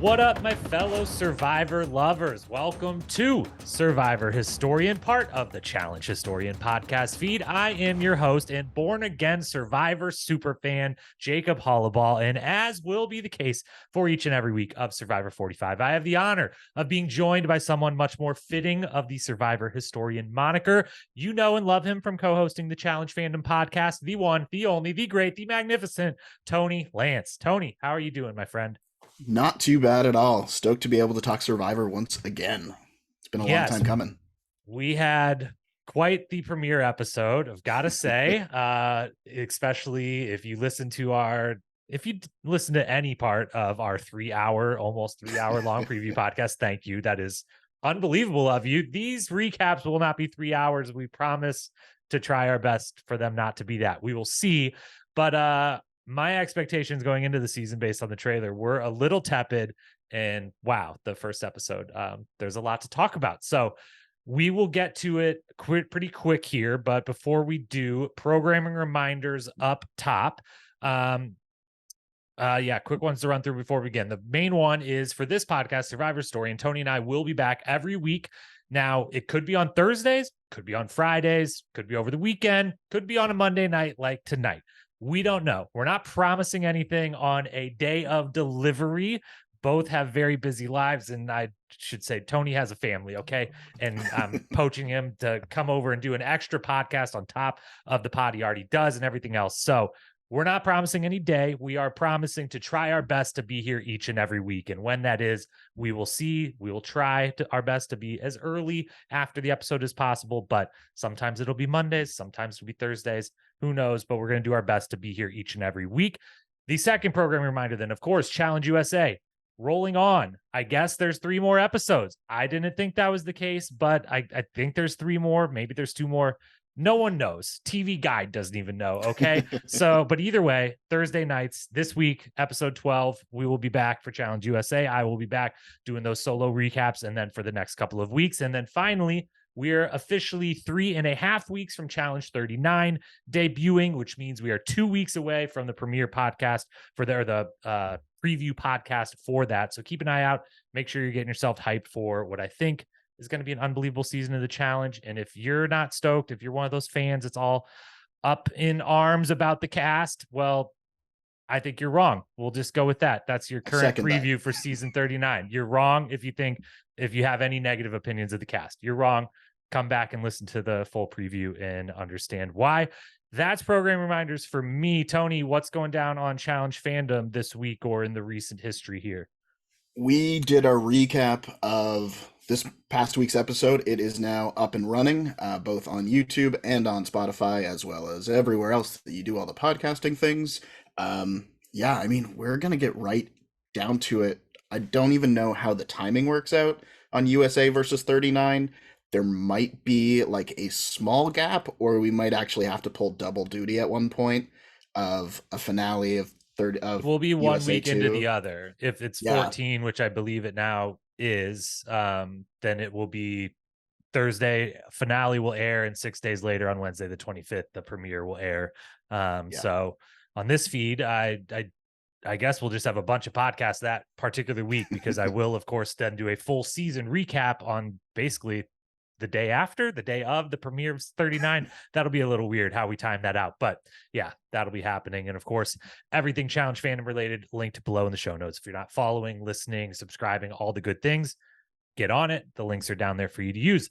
What up, my fellow Survivor lovers? Welcome to Survivor Historian, part of the Challenge Historian podcast feed. I am your host and born-again Survivor superfan, Jacob Hollaball, and as will be the case for each and every week of Survivor 45, I have the honor of being joined by someone much more fitting of the Survivor Historian moniker. You know and love him from co-hosting the Challenge Fandom podcast, the one, the only, the great, the magnificent Tony Lance. Tony, how are you doing, my friend? Not too bad at all. Stoked to be able to talk Survivor once again. It's been a long time coming. We had quite the premiere episode, I've got to say, especially if you listen to any part of our almost 3 hour long preview podcast. Thank you. That is unbelievable of you. These recaps will not be 3 hours. We promise to try our best for them not to be that. We will see. But my expectations going into the season based on the trailer were a little tepid, and wow, the first episode, there's a lot to talk about. So we will get to it pretty quick here. But before we do, programming reminders up top. Quick ones to run through before we begin. The main one is for this podcast, Survivor Story, and Tony and I will be back every week. Now, it could be on Thursdays, could be on Fridays, could be over the weekend, could be on a Monday night like tonight. We don't know. We're not promising anything on a day of delivery. Both have very busy lives, and I should say Tony has a family, okay? And I'm poaching him to come over and do an extra podcast on top of the pod he already does and everything else. So we're not promising any day. We are promising to try our best to be here each and every week. And when that is, we will see. We will try our best to be as early after the episode as possible. But sometimes it'll be Mondays. Sometimes it'll be Thursdays. Who knows? But we're going to do our best to be here each and every week. The second program reminder then, of course, Challenge USA. Rolling on. I guess there's 3 more episodes. I didn't think that was the case, but I think there's 3 more. Maybe there's 2 more. No one knows. TV Guide doesn't even know. Okay. But either way, Thursday nights this week, episode 12, we will be back for Challenge USA. I will be back doing those solo recaps, and then for the next couple of weeks. And then finally, we're officially 3.5 weeks from Challenge 39 debuting, which means we are 2 weeks away from the premiere podcast for the preview podcast for that. So keep an eye out. Make sure you're getting yourself hyped for what I think is going to be an unbelievable season of the challenge. And if you're not stoked, if you're one of those fans that's all up in arms about the cast, well, I think you're wrong. We'll just go with that. That's your current preview for season 39. You're wrong if you have any negative opinions of the cast. You're wrong. Come back and listen to the full preview and understand why. That's program reminders for me. Tony, what's going down on Challenge Fandom this week or in the recent history here? We did a recap of this past week's episode. It is now up and running, both on YouTube and on Spotify, as well as everywhere else that you do all the podcasting things. We're going to get right down to it. I don't even know how the timing works out on USA versus 39. There might be like a small gap, or we might actually have to pull double duty at one point of a finale of we'll be one USA week 2. into the other. If it's 14, which I believe it now is, then it will be Thursday. Finale will air, and 6 days later on Wednesday the 25th, the premiere will air. So on this feed, I guess we'll just have a bunch of podcasts that particular week, because I will, of course, then do a full season recap on basically the day of the premiere of 39. That'll be a little weird how we time that out, but yeah, that'll be happening. And of course, everything Challenge Fandom related linked below in the show notes. If you're not following, listening, subscribing, all the good things, get on it. The links are down there for you to use.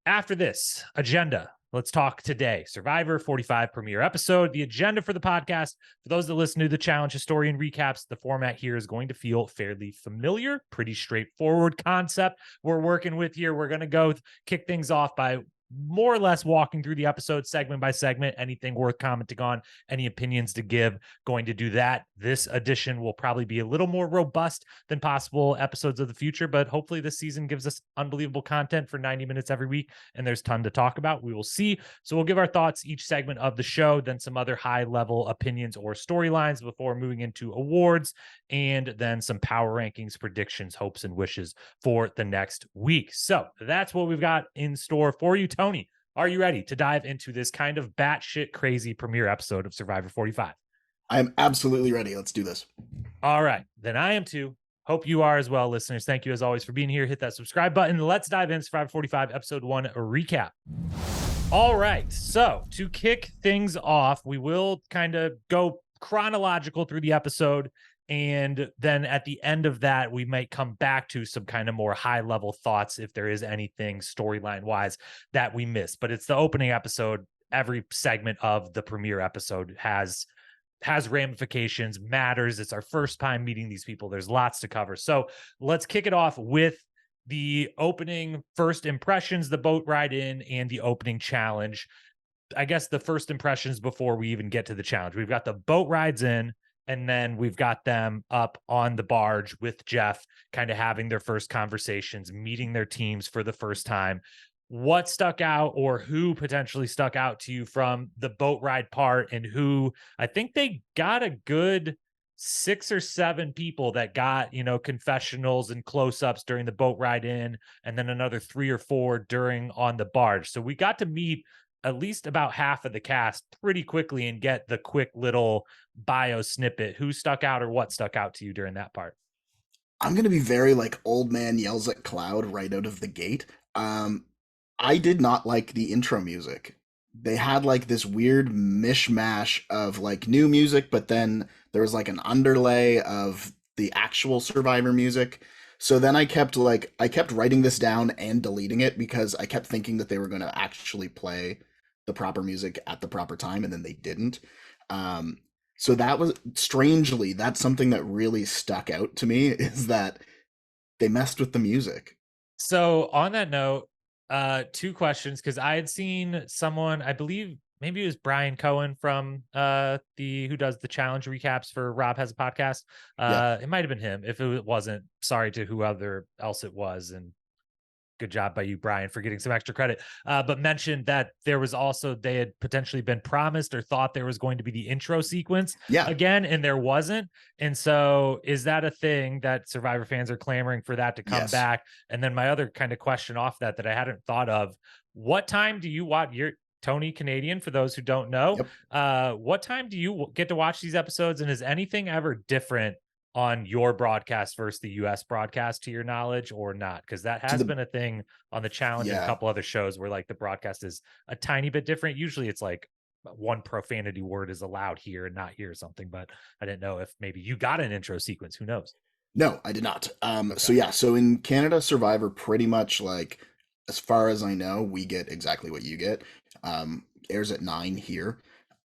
After this agenda, let's talk today. Survivor 45 premiere episode. The agenda for the podcast, for those that listen to the Challenge Historian recaps, the format here is going to feel fairly familiar. Pretty straightforward concept we're working with here. We're going to go kick things off by more or less walking through the episode segment by segment. Anything worth commenting on, any opinions to give, going to do that. This edition will probably be a little more robust than possible episodes of the future, but hopefully this season gives us unbelievable content for 90 minutes every week, and there's a ton to talk about. We will see. So we'll give our thoughts each segment of the show, then some other high-level opinions or storylines before moving into awards, and then some power rankings, predictions, hopes, and wishes for the next week. So that's what we've got in store for you. Tony, are you ready to dive into this kind of batshit crazy premiere episode of Survivor 45? I'm absolutely ready. Let's do this. All right, then I am too. Hope you are as well, listeners. Thank you as always for being here. Hit that subscribe button. Let's dive in. Survivor 45, episode 1 recap. All right. So to kick things off, we will kind of go chronological through the episode. And then at the end of that, we might come back to some kind of more high level thoughts if there is anything storyline wise that we missed. But it's the opening episode. Every segment of the premiere episode has ramifications, matters. It's our first time meeting these people. There's lots to cover. So let's kick it off with the opening first impressions, the boat ride in, and the opening challenge. I guess the first impressions before we even get to the challenge. We've got the boat rides in, and then we've got them up on the barge with Jeff, kind of having their first conversations, meeting their teams for the first time. What stuck out, or who potentially stuck out to you from the boat ride part, and who I think they got a good 6 or 7 people that got, confessionals and close-ups during the boat ride in, and then another 3 or 4 during on the barge. So we got to meet at least about half of the cast pretty quickly and get the quick little bio snippet. Who stuck out, or what stuck out to you during that part? I'm gonna be very like old man yells at cloud right out of the gate. I did not like the intro music. They had like this weird mishmash of like new music, but then there was like an underlay of the actual Survivor music. So then I kept writing this down and deleting it because I kept thinking that they were going to actually play the proper music at the proper time, and then they didn't. So that was strangely, that's something that really stuck out to me, is that they messed with the music. So on that note, 2 questions, because I had seen someone, I believe maybe it was Brian Cohen from the who does the challenge recaps for Rob Has a Podcast. Yeah. It might have been him. If it wasn't, sorry to whoever else it was, and good job by you, Brian, for getting some extra credit. But mentioned that there was also, they had potentially been promised or thought there was going to be the intro sequence again, and there wasn't. And so is that a thing that Survivor fans are clamoring for that to come back? And then my other kind of question off that I hadn't thought of, what time do you watch? You're Tony Canadian, for those who don't know. What time do you get to watch these episodes? And is anything ever different on your broadcast versus the US broadcast, to your knowledge, or not? Because that has been a thing on the challenge and a couple other shows where like the broadcast is a tiny bit different. Usually it's like one profanity word is allowed here and not here or something, but I didn't know if maybe you got an intro sequence. Who knows? No, I did not. So in Canada, Survivor pretty much, like, as far as I know, we get exactly what you get. Airs at 9 here.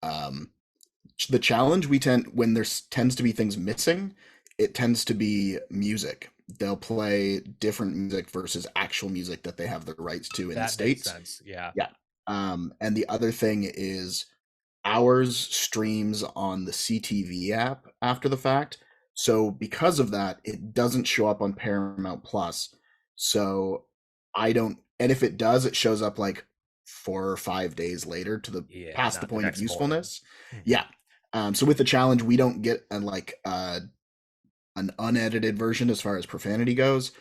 The challenge, when there tends to be things missing, it tends to be music. They'll play different music versus actual music that they have the rights to in the States. Makes sense. Yeah. And the other thing is ours streams on the CTV app after the fact. So because of that, it doesn't show up on Paramount Plus. So and if it does, it shows up like 4 or 5 days later to the past the point of usefulness. So with the challenge, we don't get an unedited version as far as profanity goes.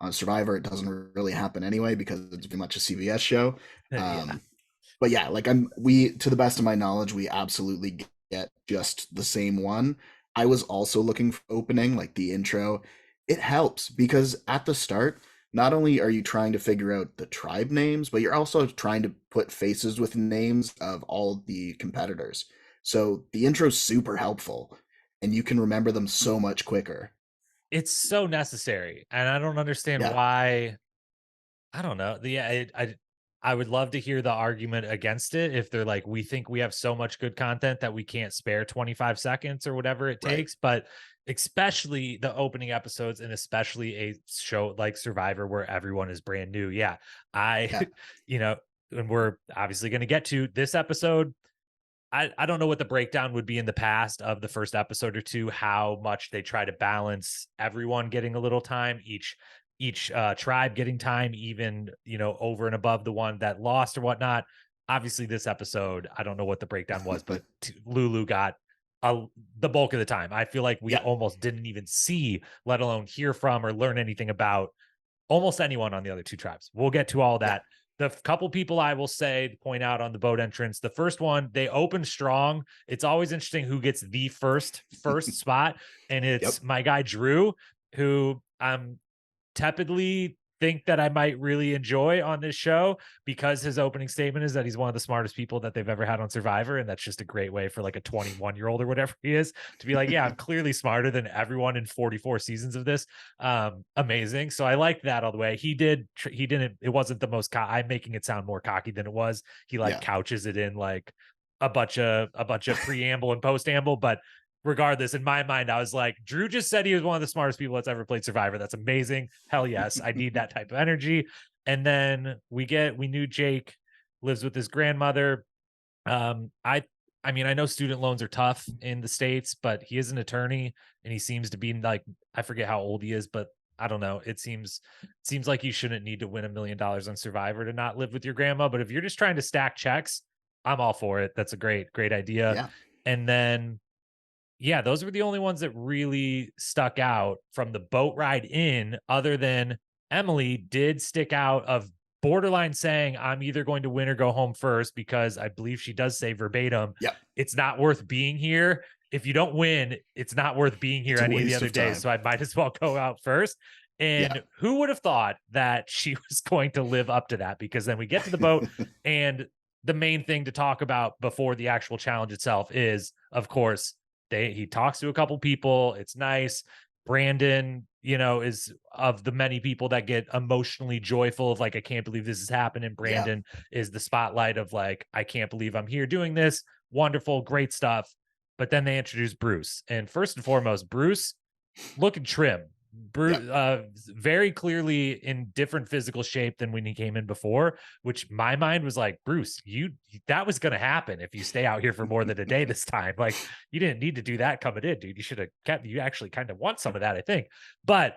On Survivor, it doesn't really happen anyway because it's very much a CBS show. But yeah, like to the best of my knowledge, we absolutely get just the same one. I was also looking for opening, like the intro. It helps because at the start, not only are you trying to figure out the tribe names, but you're also trying to put faces with names of all the competitors. So the intro is super helpful, and you can remember them so much quicker. It's so necessary, and I don't understand why. I don't know. I would love to hear the argument against it if they're like, we think we have so much good content that we can't spare 25 seconds or whatever it takes. But especially the opening episodes, and especially a show like Survivor where everyone is brand new. And we're obviously going to get to this episode. I don't know what the breakdown would be in the past of the first episode or two, how much they try to balance everyone getting a little time, each tribe getting time, even, over and above the one that lost or whatnot. Obviously this episode, I don't know what the breakdown was, but Lulu got the bulk of the time. I feel like we almost didn't even see, let alone hear from or learn anything about almost anyone on the other 2 tribes. We'll get to all that. The couple people I will say, point out on the boat entrance, the first one, they open strong. It's always interesting who gets the first spot. And it's my guy, Drew. who I'm tepidly think that I might really enjoy on this show, because his opening statement is that he's one of the smartest people that they've ever had on Survivor. And that's just a great way for like a 21-year-old or whatever he is to be like, yeah, I'm clearly smarter than everyone in 44 seasons of this. Amazing. So I like that all the way. He didn't, it wasn't the most, I'm making it sound more cocky than it was. He like Yeah. couches it in like a bunch of preamble and post-amble, but regardless, in my mind, I was like, Drew just said he was one of the smartest people that's ever played Survivor. That's amazing. Hell yes. I need that type of energy. And then we knew Jake lives with his grandmother. Um, I I mean, I know student loans are tough in the States, but he is an attorney and he seems to be like, I forget how old he is, but I don't know. It seems like you shouldn't need to win $1 million on Survivor to not live with your grandma. But if you're just trying to stack checks, I'm all for it. That's a great idea. Yeah. And then yeah, those were the only ones that really stuck out from the boat ride in, other than Emily did stick out of borderline saying, I'm either going to win or go home first, because I believe she does say verbatim, Yeah. it's not worth being here. If you don't win, it's not worth being here It's a any of the waste other of days. time. So I might as well go out first. Yeah. And who would have thought that she was going to live up to that? Because then we get to the boat, and the main thing to talk about before the actual challenge itself is, of course, he talks to a couple people. It's nice. Brandon, is of the many people that get emotionally joyful of like, I can't believe this is happening. Yeah. Brandon is the spotlight of like, I can't believe I'm here doing this. Wonderful, great stuff. But then they introduce Bruce. And first and foremost, Bruce looking trim. Yeah. Very clearly in different physical shape than when he came in before, which my mind was like, Bruce, that was going to happen if you stay out here for more than a day this time. Like, you didn't need to do that coming in, dude. You should have kept, you actually kind of want some of that, I think. But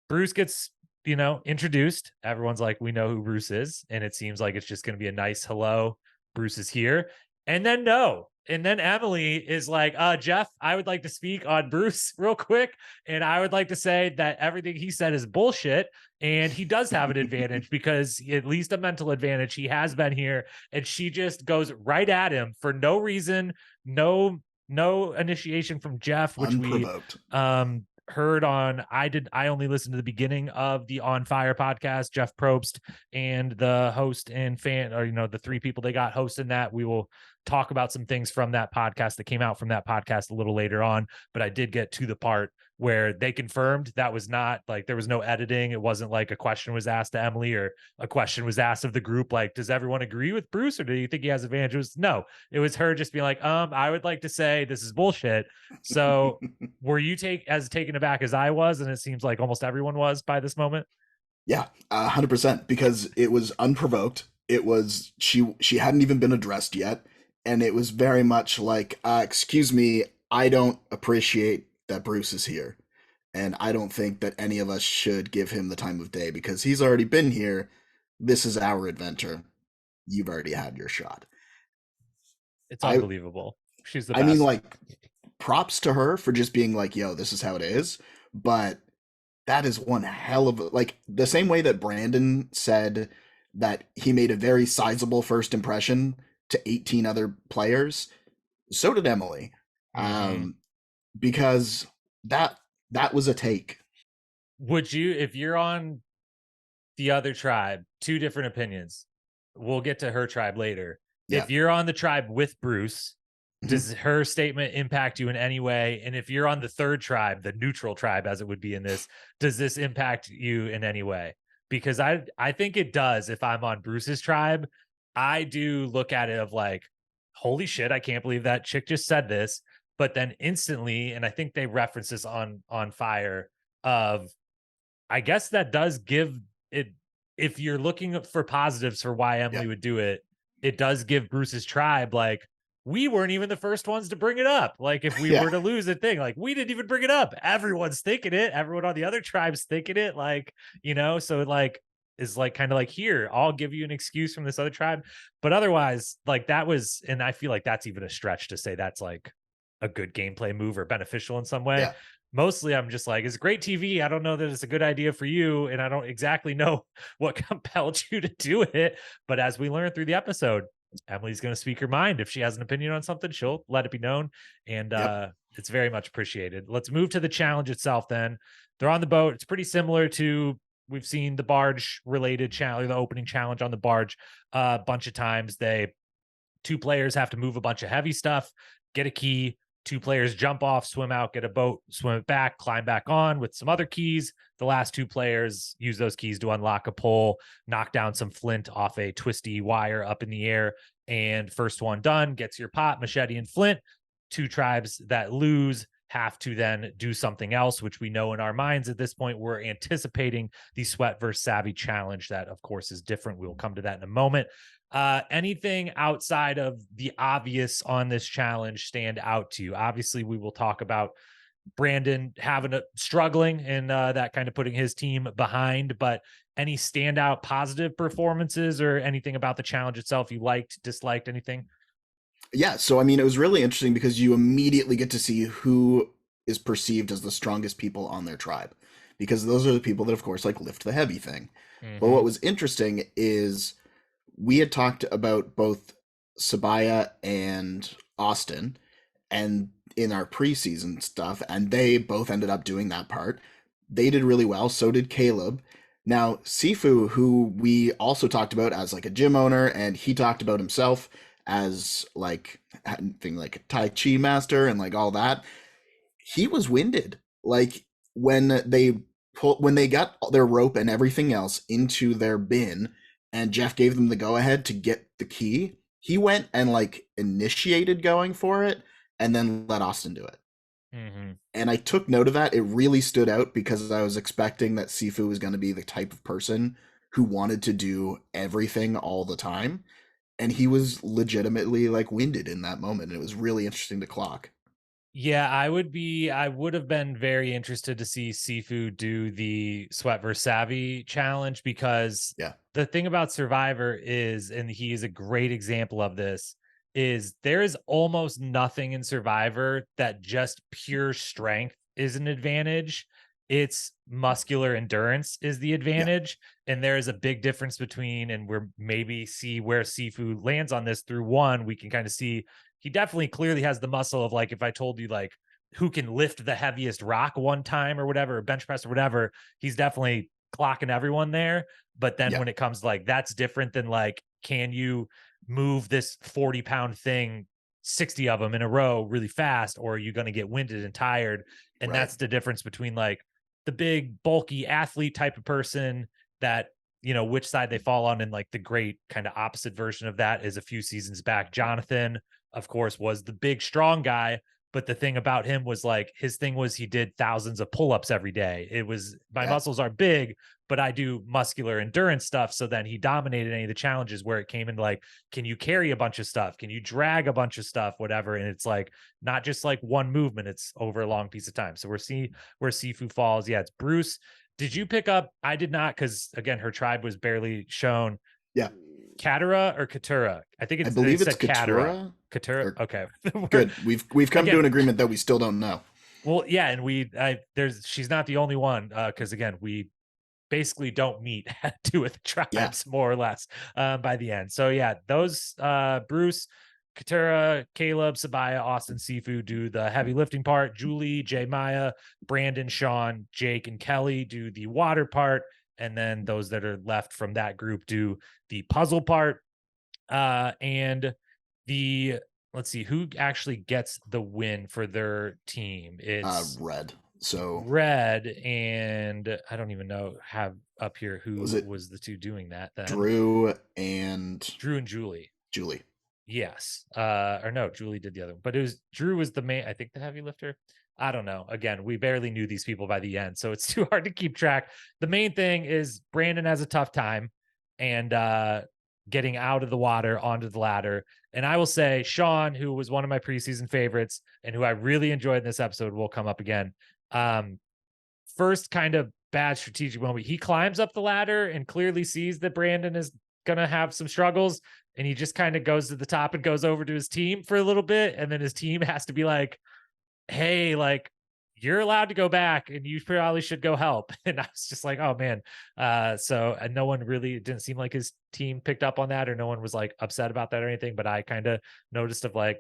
Bruce gets, introduced. Everyone's like, we know who Bruce is. And it seems like it's just going to be a nice hello. Bruce is here. And then no. And then Emily is like, Jeff, I would like to speak on Bruce real quick. And I would like to say that everything he said is bullshit. And he does have an advantage, because at least a mental advantage. He has been here. And she just goes right at him for no reason, no initiation from Jeff, which Unprovoked. we heard on. I only listened to the beginning of the On Fire podcast. Jeff Probst and the host and fan, or the three people they got hosting that. We will talk about some things from that podcast that came out from that podcast a little later on, but I did get to the part where they confirmed that was not like, there was no editing. It wasn't like a question was asked to Emily or a question was asked of the group, like, does everyone agree with Bruce, or do you think he has advantages? No, it was her just being like, I would like to say this is bullshit. So were you taken aback as I was, and it seems like almost everyone was by this moment? Yeah, 100%, because it was unprovoked. It was she hadn't even been addressed yet, and it was very much like, excuse me, I don't appreciate that Bruce is here, and I don't think that any of us should give him the time of day because he's already been here. This is our adventure. You've already had your shot. It's unbelievable. She's the I best. mean, like, props to her for just being like, yo, this is how it is, but that is one hell of a, like, the same way that Brandon said that he made a very sizable first impression to 18 other players, so did Emily. Mhm. Because that was a take. Would you, if you're on the other tribe, two different opinions, we'll get to her tribe later. Yeah. If you're on the tribe with Bruce, Mhm. does her statement impact you in any way? And if you're on the third tribe, the neutral tribe as it would be in this, does this impact you in any way? Because I think it does. If I'm on Bruce's tribe, I do look at it of like, holy shit, I can't believe that chick just said this. But then instantly, and I think they reference this on Fire, of I guess that does give it, if you're looking for positives for why Emily Yeah. would do it, it does give Bruce's tribe like, we weren't even the first ones to bring it up. Like, if we Yeah. were to lose a thing, like, we didn't even bring it up. Everyone's thinking it. Everyone on the other tribe's thinking it. Like, so it like is like kind of like, here, I'll give you an excuse from this other tribe. But otherwise, like, that was, and I feel like that's even a stretch to say that's like a good gameplay move or beneficial in some way. Yeah. Mostly I'm just like, it's great TV. I don't know that it's a good idea for you. And I don't exactly know what compelled you to do it. But as we learn through the episode, Emily's going to speak her mind. If she has an opinion on something, she'll let it be known. And Yep. It's very much appreciated. Let's move to the challenge itself then. They're on the boat. It's pretty similar to we've seen the barge related challenge, the opening challenge on the barge a bunch of times. Two players have to move a bunch of heavy stuff, get a key. Two players jump off, swim out, get a boat, swim it back, climb back on with some other keys. The last two players use those keys to unlock a pole, knock down some flint off a twisty wire up in the air. And first one done gets your pot, machete, and flint. Two tribes that lose have to then do something else, which we know in our minds at this point. We're anticipating the sweat versus savvy challenge. That, of course, is different. We'll come to that in a moment. Anything outside of the obvious on this challenge stand out to you? Obviously, we will talk about Brandon struggling and that kind of putting his team behind, but any standout positive performances or anything about the challenge itself you liked, disliked, anything? Yeah, so I mean, it was really interesting because you immediately get to see who is perceived as the strongest people on their tribe, because those are the people that, of course, like lift the heavy thing. But what was interesting is we had talked about both Sabaya and Austin and in our preseason stuff, and they both ended up doing that part. They did really well. So did Caleb. Now, Sifu, who we also talked about as like a gym owner, and he talked about himself as like thing like a Tai Chi master and like all that. He was winded. Like when they got their rope and everything else into their bin, and Jeff gave them the go ahead to get the key, he went and like initiated going for it and then let Austin do it. And I took note of that. It really stood out because I was expecting that Sifu was going to be the type of person who wanted to do everything all the time. And he was legitimately like winded in that moment. And it was really interesting to clock. Yeah, I would have been very interested to see Sifu do the sweat versus savvy challenge, because Yeah. the thing about Survivor is, and he is a great example of this, is there is almost nothing in Survivor that just pure strength is an advantage. It's muscular endurance is the advantage. Yeah. And there is a big difference between, and we're maybe see where Sifu lands on this through one, we can kind of see he definitely clearly has the muscle of like, if I told you like who can lift the heaviest rock one time or whatever, or bench press or whatever, he's definitely clocking everyone there. But then when it comes to like, that's different than like, can you move this 40-pound thing, 60 of them in a row really fast, or are you going to get winded and tired? And that's the difference between like the big bulky athlete type of person that, which side they fall on. And like the great kind of opposite version of that is a few seasons back, Jonathan, of course, was the big strong guy. But the thing about him was like, his thing was he did thousands of pull-ups every day. It was, my muscles are big, but I do muscular endurance stuff. So then he dominated any of the challenges where it came into like, can you carry a bunch of stuff? Can you drag a bunch of stuff, whatever? And it's like, not just like one movement, it's over a long piece of time. So we're seeing where Sifu falls. Yeah, it's Bruce. Did you pick up? I did not, because again, her tribe was barely shown. Yeah. Katura or Katura? I think I believe it's Katura. Katura. Okay. Good. We've come to an agreement that we still don't know. Well, yeah, and she's not the only one, because again, we basically don't meet two of the tribes more or less by the end. So yeah, those Bruce, Katura, Caleb, Sabaya, Austin, Sifu do the heavy lifting part. Julie, Jay, Maya, Brandon, Sean, Jake, and Kelly do the water part. And then those that are left from that group do the puzzle part. And let's see who actually gets the win for their team. It's Red. So Red, and I don't even know have up here who was the two doing that then. Drew and Julie. Yes. Or no, Julie did the other one. But it was Drew was the main, I think, the heavy lifter. I don't know. Again, we barely knew these people by the end, so it's too hard to keep track. The main thing is Brandon has a tough time and getting out of the water onto the ladder. And I will say Sean, who was one of my preseason favorites and who I really enjoyed in this episode, will come up again. First kind of bad strategic moment. He climbs up the ladder and clearly sees that Brandon is going to have some struggles. And he just kind of goes to the top and goes over to his team for a little bit. And then his team has to be like, hey, like, you're allowed to go back and you probably should go help. And I was just like, oh man. So no one really, it didn't seem like his team picked up on that, or no one was like upset about that or anything. But I kind of noticed of like,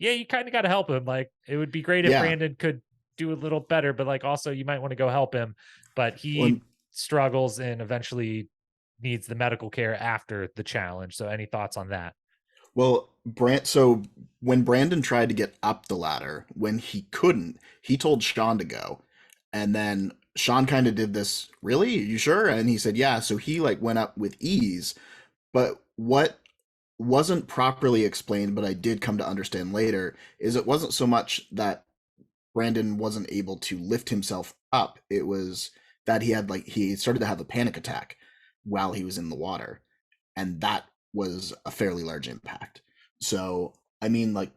yeah, you kind of got to help him. Like, it would be great if Yeah. Brandon could do a little better, but like also you might want to go help him. But he When struggles and eventually needs the medical care after the challenge. So any thoughts on that? so when Brandon tried to get up the ladder, when he couldn't, he told Sean to go. And then Sean kind of did this, really? Are you sure? And he said, yeah. So he like went up with ease. But what wasn't properly explained, but I did come to understand later, is it wasn't so much that Brandon wasn't able to lift himself up. It was that he started to have a panic attack while he was in the water, and that was a fairly large impact. So, I mean, like,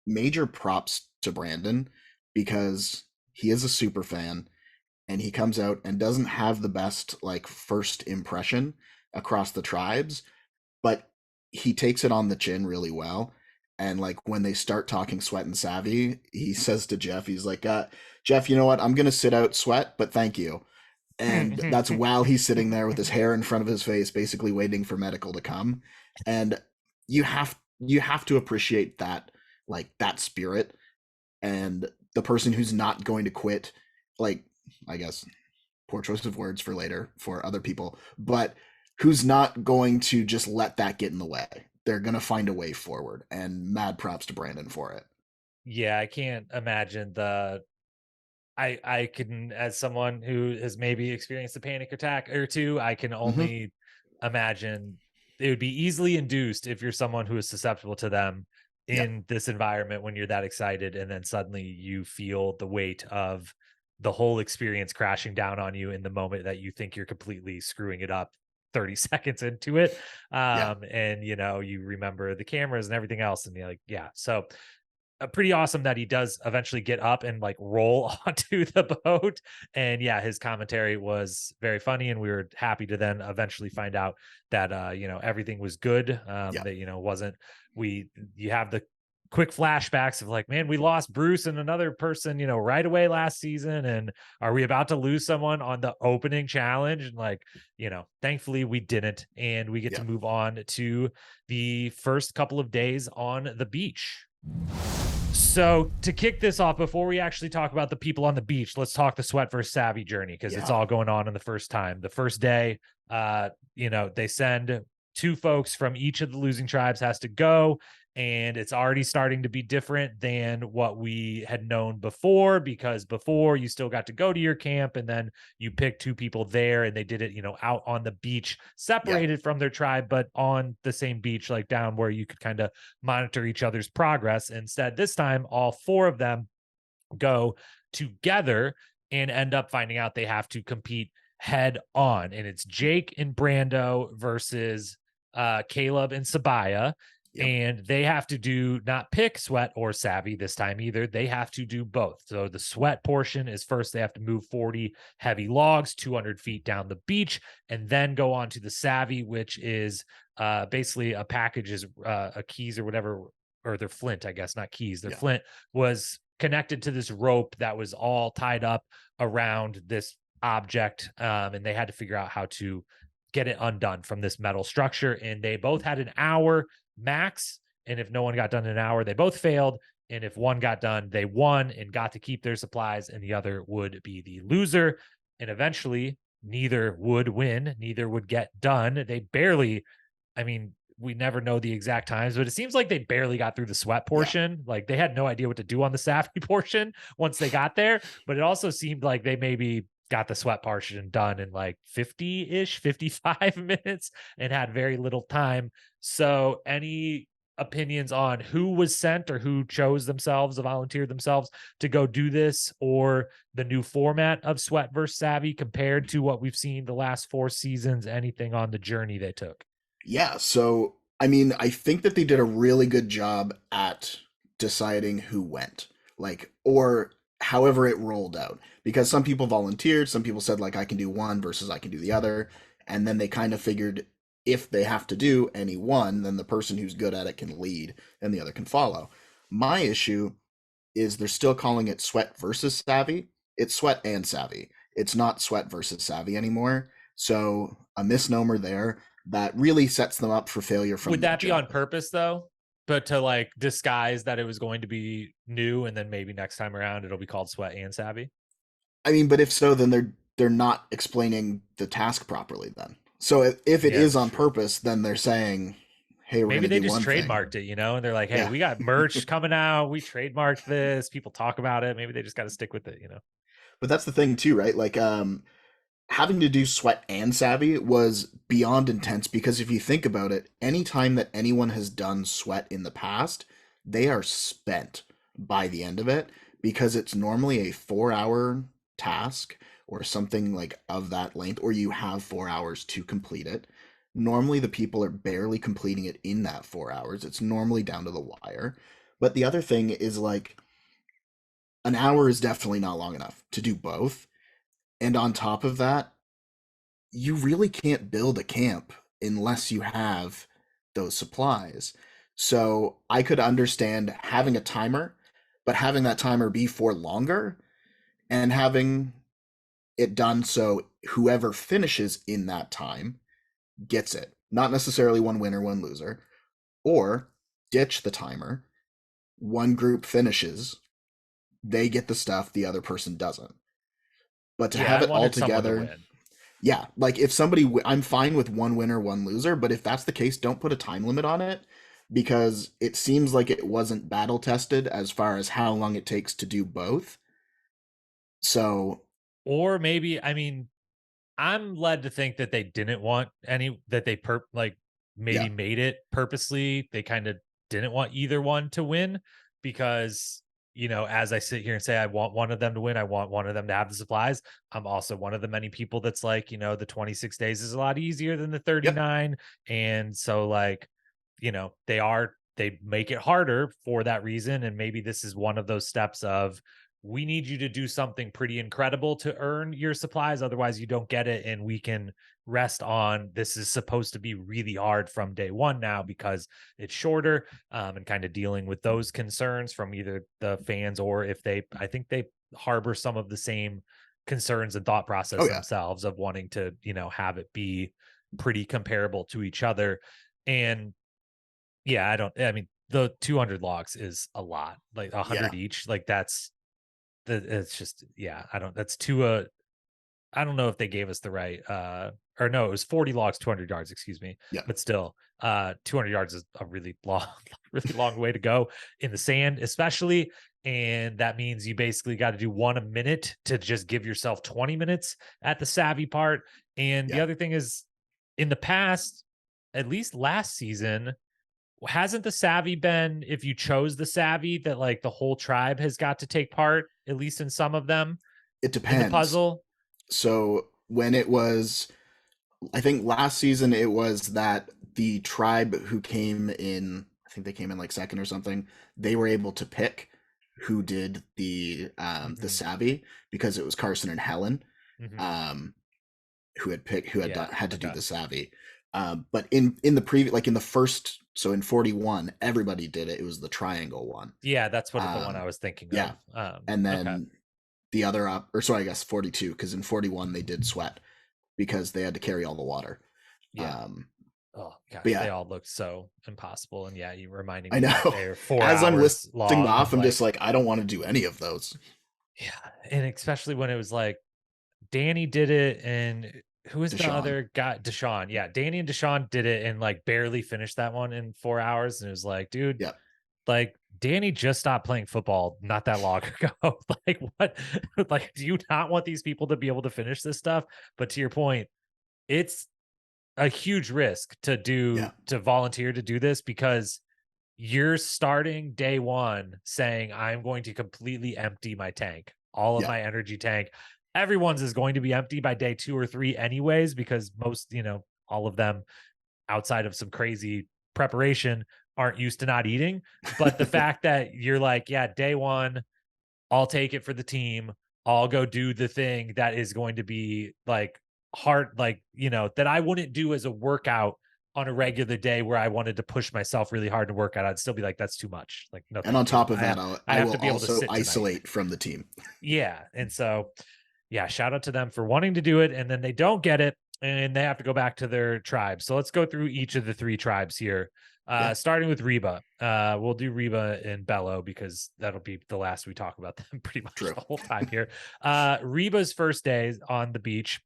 major props to Brandon, because he is a super fan and he comes out and doesn't have the best like first impression across the tribes, but he takes it on the chin really well. And like when they start talking Sweat and Savvy, he says to Jeff, he's like, Jeff, you know what? I'm gonna sit out Sweat, but thank you. And that's while he's sitting there with his hair in front of his face, basically waiting for medical to come. And you have to appreciate that, like, that spirit, and the person who's not going to quit, like, I guess poor choice of words for later for other people, but who's not going to just let that get in the way. They're going to find a way forward, and mad props to Brandon for it. Yeah, I can't imagine the I can, as someone who has maybe experienced a panic attack or two, I can Mm-hmm. only imagine it would be easily induced if you're someone who is susceptible to them Yep. in this environment when you're that excited and then suddenly you feel the weight of the whole experience crashing down on you in the moment that you think you're completely screwing it up 30 seconds into it. Yeah. And you remember the cameras and everything else and you're like, yeah. So pretty awesome that he does eventually get up and like roll onto the boat. And yeah, his commentary was very funny. And we were happy to then eventually find out that, everything was good. Yeah. That, wasn't, you have the quick flashbacks of like, man, we lost Bruce and another person, right away last season. And are we about to lose someone on the opening challenge? And like, thankfully we didn't. And we get to Yeah. move on to the first couple of days on the beach. So to kick this off, before we actually talk about the people on the beach, let's talk the Sweat versus Savvy journey, because it's Yeah. all going on in the first time. The first day, they send two folks from each of the losing tribes has to go, and it's already starting to be different than what we had known before, because before you still got to go to your camp and then you pick two people there and they did it, out on the beach, Yeah. separated from their tribe, but on the same beach, like down where you could kind of monitor each other's progress. Instead, this time, all four of them go together and end up finding out they have to compete head on. And it's Jake and Brando versus Caleb and Sabaya. Yep. And they have to do not pick Sweat or Savvy this time either. They have to do both. So the Sweat portion is first, they have to move 40 heavy logs 200 feet down the beach, and then go on to the Savvy, which is basically a package, is a keys or whatever, or their flint, I guess, not keys. Their Yeah. flint was connected to this rope that was all tied up around this object. And they had to figure out how to get it undone from this metal structure. And they both had an hour max. And if no one got done in an hour, they both failed. And if one got done, they won and got to keep their supplies, and the other would be the loser. And eventually, neither would win, neither would get done. They barely, I mean, we never know the exact times, but it seems like they barely got through the Sweat Yeah. portion. Like they had no idea what to do on the Savvy portion once they got there. But it also seemed like they maybe got the Sweat portion done in like 50-ish, 55 minutes and had very little time. So any opinions on who was sent or who chose themselves, volunteered themselves to go do this, or the new format of Sweat versus Savvy compared to what we've seen the last 4 seasons? Anything on the journey they took? Yeah. So, I mean, I think that they did a really good job at deciding who went, like, or however it rolled out. Because some people volunteered, some people said, like, I can do one versus I can do the other. And then they kind of figured if they have to do any one, then the person who's good at it can lead and the other can follow. My issue is they're still calling it Sweat versus Savvy. It's Sweat and Savvy. It's not Sweat versus Savvy anymore. So a misnomer there that really sets them up for failure from Would the that be on jump. purpose though? but to like disguise that it was going to be new, and then maybe next time around it'll be called Sweat and Savvy. I mean, but if so, then they're not explaining the task properly then. So if it Yeah, is that's on true. purpose, then they're saying, "Hey, we're going Maybe to they do just one thing." trademarked it, and they're like, hey, Yeah. we got merch coming out. We trademarked this. People talk about it. Maybe they just got to stick with it. But that's the thing too, right? Like having to do sweat and savvy was beyond intense because if you think about it, any time that anyone has done sweat in the past, they are spent by the end of it because it's normally a 4 hour task or something like of that length, or you have 4 hours to complete it. Normally, the people are barely completing it in that 4 hours. It's normally down to the wire. But the other thing is like an hour is definitely not long enough to do both. And on top of that, you really can't build a camp unless you have those supplies. So I could understand having a timer, but having that timer be for longer and having it done so whoever finishes in that time gets it. Not necessarily one winner, one loser. Or ditch the timer. One group finishes, they get the stuff, the other person doesn't. But to Yeah, have I it all wanted someone to together, win. yeah, like if somebody, I'm fine with one winner, one loser, but if that's the case, don't put a time limit on it because it seems like it wasn't battle tested as far as how long it takes to do both. So, Or maybe, I mean, I'm led to think that they didn't want that they maybe yeah, made it purposely. They kind of didn't want either one to win because, as I sit here and say, I want one of them to win, I want one of them to have the supplies. I'm also one of the many people that's like, the 26 days is a lot easier than the yep, 39. And so, like, they make it harder for that reason. And maybe this is one of those steps of, we need you to do something pretty incredible to earn your supplies. Otherwise, you don't get it. And we can rest on this is supposed to be really hard from day one now because it's shorter, and kind of dealing with those concerns from either the fans or if I think they harbor some of the same concerns and thought oh process yeah, themselves of wanting to, have it be pretty comparable to each other. And yeah, I mean, the 200 logs is a lot, like yeah, 100 each. Like it's just, yeah, that's too I don't know if they gave us the right or no, it was 40 logs 200 yards, excuse me, yeah, but still 200 yards is a really long really long way to go in the sand especially, and that means you basically got to do one a minute to just give yourself 20 minutes at the savvy part. And the yeah. other thing is, in the past, at least last season, hasn't the savvy been, if you chose the savvy, that like the whole tribe has got to take part at least in some of them It in the depends. puzzle? So when it was, I think last season it was that the tribe who came in, I think they came in like second or something, they were able to pick who did the Hmm. savvy because it was Carson and Helen Hmm. um who had picked who had Yeah. had to do Okay. the savvy. But in the previous, like in the first, so in 41 everybody did it. It was the triangle one. Yeah, that's what the one I Um was thinking yeah. of. And Okay. then the other up, or sorry, I guess 42, because in 41 they did sweat because they had to carry all the water. Yeah. Um, Oh but gosh, they yeah, all looked so impossible. And yeah, you reminding I me that know. they're four As I'm hours listing them long. off, I'm I'm just like, like, I don't want to do any of those. yeah. And especially when it was like Danny did it, and who is the Deshaun. other guy? Deshaun. Yeah, Danny and Deshaun did it and like barely finished that one in 4 hours. And it was like, dude, Yeah. like Danny just stopped playing football not that long ago. Like, what? Like, do you not want these people to be able to finish this stuff? But to your point, it's a huge risk Yeah. to volunteer to do this because you're starting day one saying, I'm going to completely empty my tank, all of Yeah. my energy tank. Everyone's is going to be empty by day 2 or 3 anyways, because most, all of them outside of some crazy preparation aren't used to not eating. But the fact that you're like, yeah, day one, I'll take it for the team. I'll go do the thing that is going to be like hard, like, that I wouldn't do as a workout on a regular day where I wanted to push myself really hard to work out. I'd still be like, that's too much. Like, no, And thank on you. top of that, I I have will to be able to also sit tonight. isolate from the team. Yeah. And so, yeah, shout out to them for wanting to do it. And then they don't get it. and they have to go back to their tribe. So let's go through each of the three tribes here. Yeah. Starting with Reba. We'll do Reba and Belo because that'll be the last we talk about them pretty much True. the whole time here. Reba's first day on the beach,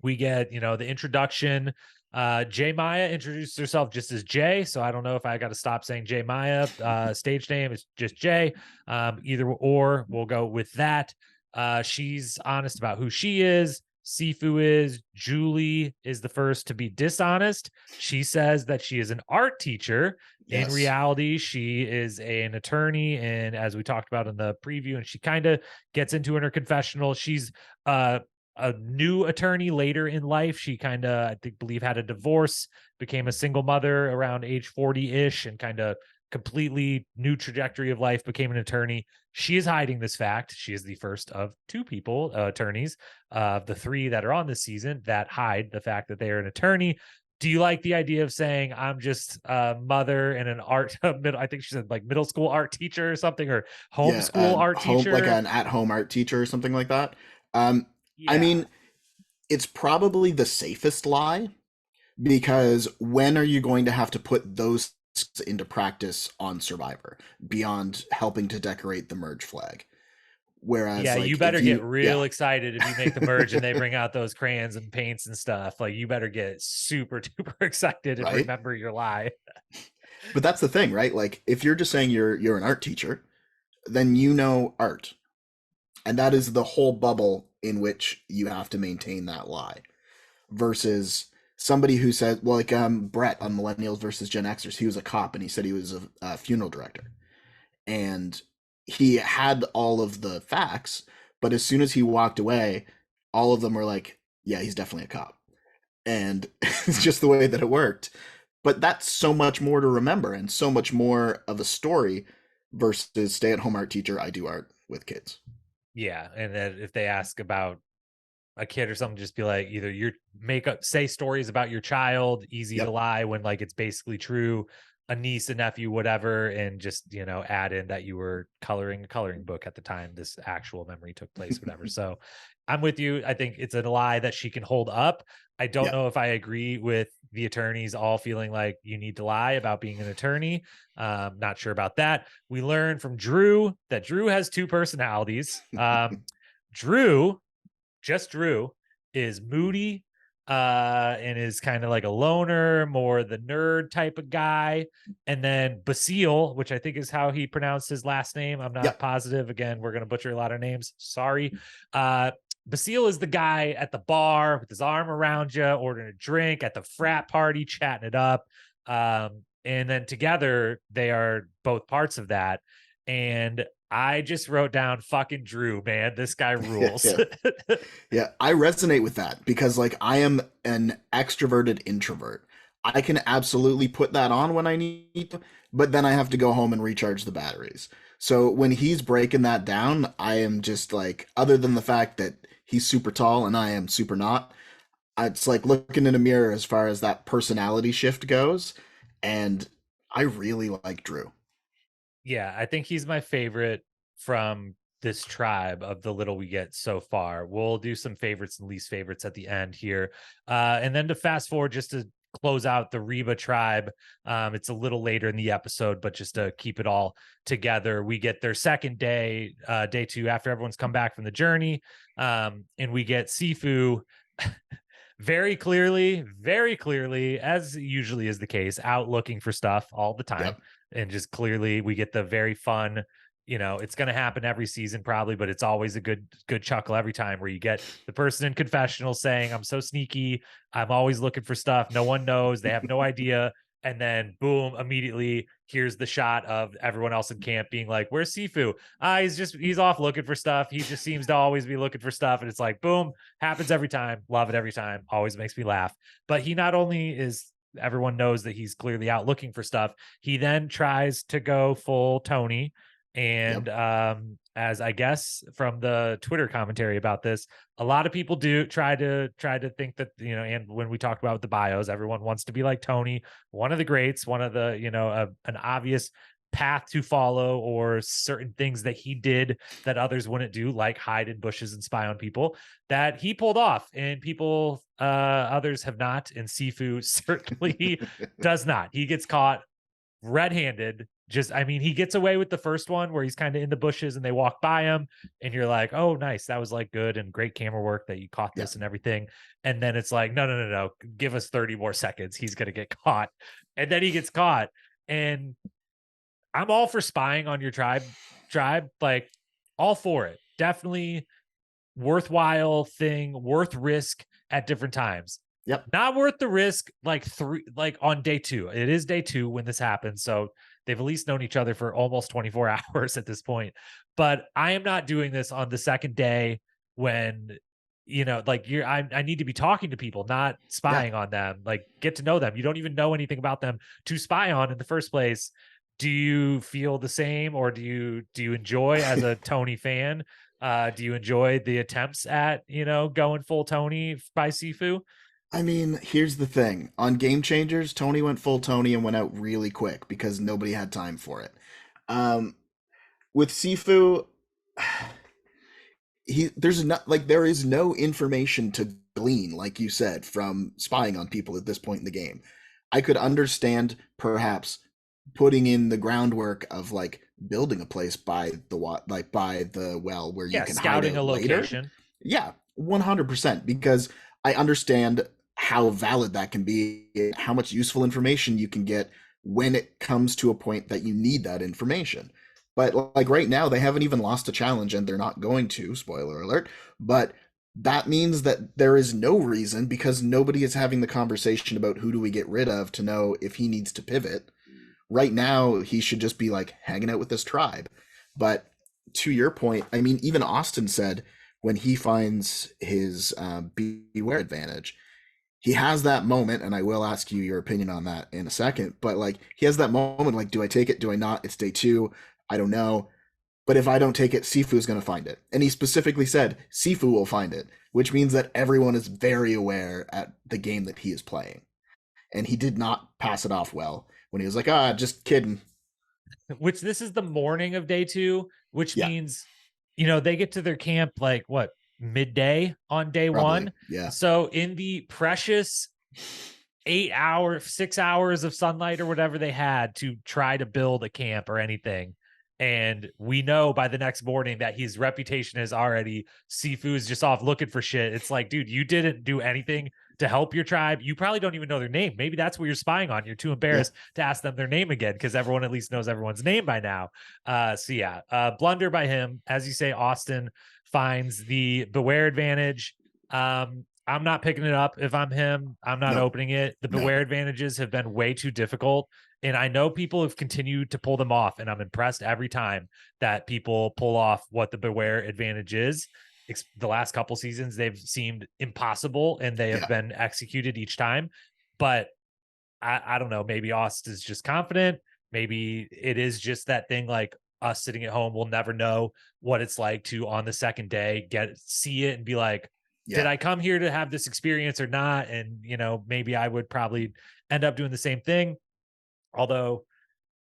we get, the introduction. J Maya introduced herself just as Jay, so I don't know if I got to stop saying J Maya. Stage name is just Jay. Either or, we'll go with that. She's honest about who she is. Sifu is. Julie is the first to be dishonest. She says that she is an art teacher. In Yes. reality, she is an attorney, and as we talked about in the preview, and she kind of gets into in her confessional, she's a new attorney later in life. She kind of, believe had a divorce, became a single mother around age 40-ish, and kind of completely new trajectory of life, became an attorney. She is hiding this fact. She is the first of two people, attorneys, the three that are on this season, that hide the fact that they are an attorney. Do you like the idea of saying I'm just a mother and an art I think she said like middle school art teacher or something, or Yeah. homeschool art Home, like teacher? an at-home art teacher or something like that. Um, I Yeah. mean, it's probably the safest lie because when are you going to have to put those into practice on Survivor beyond helping to decorate the merge flag? Whereas, Yeah, you like, if better get you, real yeah, excited if you make the merge and they bring out those crayons and paints and stuff. Like, you better get super duper excited and right. remember your lie. But that's the thing, right? Like, if you're just saying you're an art teacher, then you know art, and that is the whole bubble in which you have to maintain that lie. Versus somebody who said, well, like Brett on Millennials versus Gen Xers, he was a cop and he said he was a funeral director, and he had all of the facts, but as soon as he walked away, all of them were like, yeah, he's definitely a cop, and it's just the way that it worked. But that's so much more to remember and so much more of a story versus stay-at-home art teacher. I do art with kids. Yeah, and then if they ask about a kid or something, just be like, either you make up, say stories about your child, easy to Yep. lie when like it's basically true, a niece, a nephew, whatever, and just, add in that you were coloring a coloring book at the time this actual memory took place, whatever. So I'm with you. I think it's a lie that she can hold up. I don't Yeah. know if I agree with the attorneys all feeling like you need to lie about being an attorney. Not sure about that. We learned from Drew that Drew has two personalities. Drew, just Drew, is moody, and is kind of like a loner, more the nerd type of guy. And then Basile, which I think is how he pronounced his last name, I'm not Yep. positive. Again, we're going to butcher a lot of names. Sorry. Uh, Basile is the guy at the bar with his arm around you, ordering a drink at the frat party, chatting it up. And then together, they are both parts of that. And I just wrote down fucking Drew, man. This guy rules. Yeah. Yeah, I resonate with that because like I am an extroverted introvert. I can absolutely put that on when I need to, but then I have to go home and recharge the batteries. So when he's breaking that down, I am just like, other than the fact that he's super tall and I am super not, it's like looking in a mirror as far as that personality shift goes. And I really like Drew. Yeah, I think he's my favorite from this tribe of the little we get so far. We'll do some favorites and least favorites at the end here. And then to fast forward just to close out the Reba tribe, it's a little later in the episode, but just to keep it all together, we get their second day, day two, after everyone's come back from the journey. And we get Sifu very clearly, as usually is the case, out looking for stuff all the time. Yep. And just clearly, we get the very fun, it's going to happen every season probably, but it's always a good chuckle every time where you get the person in confessional saying, I'm so sneaky. I'm always looking for stuff. No one knows. They have no idea. And then boom, immediately here's the shot of everyone else in camp being like, where's Sifu? He's off looking for stuff. He just seems to always be looking for stuff. And it's like, boom, happens every time. Love it every time. Always makes me laugh. But he not only is, everyone knows that he's clearly out looking for stuff, he then tries to go full Tony. And Yep. as I guess from the Twitter commentary about this, a lot of people do try to think that, and when we talk about the bios, everyone wants to be like Tony, one of the greats, one of the, an obvious path to follow or certain things that he did that others wouldn't do, like hide in bushes and spy on people, that he pulled off, and people others have not, and Sifu certainly does not. He gets caught red-handed. Just, I mean, he gets away with the first one where he's kind of in the bushes and they walk by him, and you're like, oh nice, that was like good and great camera work that you caught Yeah. this and everything. And then it's like, no, give us 30 more seconds, he's gonna get caught. And then he gets caught. And I'm all for spying on your tribe, like, all for it. Definitely worthwhile thing, worth risk at different times. Yep. Not worth the risk like on day 2. It is day 2 when this happens, so they've at least known each other for almost 24 hours at this point. But I am not doing this on the second day when, like, I need to be talking to people, not Yeah. spying on them. Like, get to know them. You don't even know anything about them to spy on in the first place. Do you feel the same, or do you enjoy, as a Tony fan, do you enjoy the attempts at, going full Tony by Sifu? I mean, here's the thing. On Game Changers, Tony went full Tony and went out really quick because nobody had time for it. Um, with Sifu, there is no information to glean, like you said, from spying on people at this point in the game. I could understand perhaps putting in the groundwork of like building a place by the well where you can hide Scouting it a later. location. Yeah, 100%, because I understand how valid that can be, how much useful information you can get when it comes to a point that you need that information. But like right now, they haven't even lost a challenge, and they're not going to, spoiler alert. But that means that there is no reason, because nobody is having the conversation about who do we get rid of to know if he needs to pivot. Right now, he should just be like hanging out with this tribe. But to your point, I mean, even Austin said when he finds his beware advantage, he has that moment, and I will ask you your opinion on that in a second, but like he has that moment like, do I take it, do I not? It's day 2, I don't know, but if I don't take it, Sifu is going to find it. And he specifically said Sifu will find it, which means that everyone is very aware at the game that he is playing, and he did not pass it off well when he was like, just kidding. Which, this is the morning of day 2, which Yeah, means, they get to their camp like what, midday on day probably. 1. Yeah. So in the precious 6 hours of sunlight or whatever they had to try to build a camp or anything, and we know by the next morning that his reputation is already, Sifu is just off looking for shit. It's like, dude, you didn't do anything to help your tribe. You probably don't even know their name. Maybe that's what you're spying on. You're too embarrassed to ask them their name again, because everyone at least knows everyone's name by now. Blunder by him. As you say, Austin finds the beware advantage. I'm not picking it up if I'm him. I'm not opening it. The beware advantages have been way too difficult. And I know people have continued to pull them off, and I'm impressed every time that people pull off what the beware advantage is. The last couple seasons, they've seemed impossible, and they have been executed each time. But I don't know. Maybe Ost is just confident. Maybe it is just that thing, like us sitting at home, we'll never know what it's like to, on the second day, see it and be like, did I come here to have this experience or not? And, maybe I would probably end up doing the same thing. Although,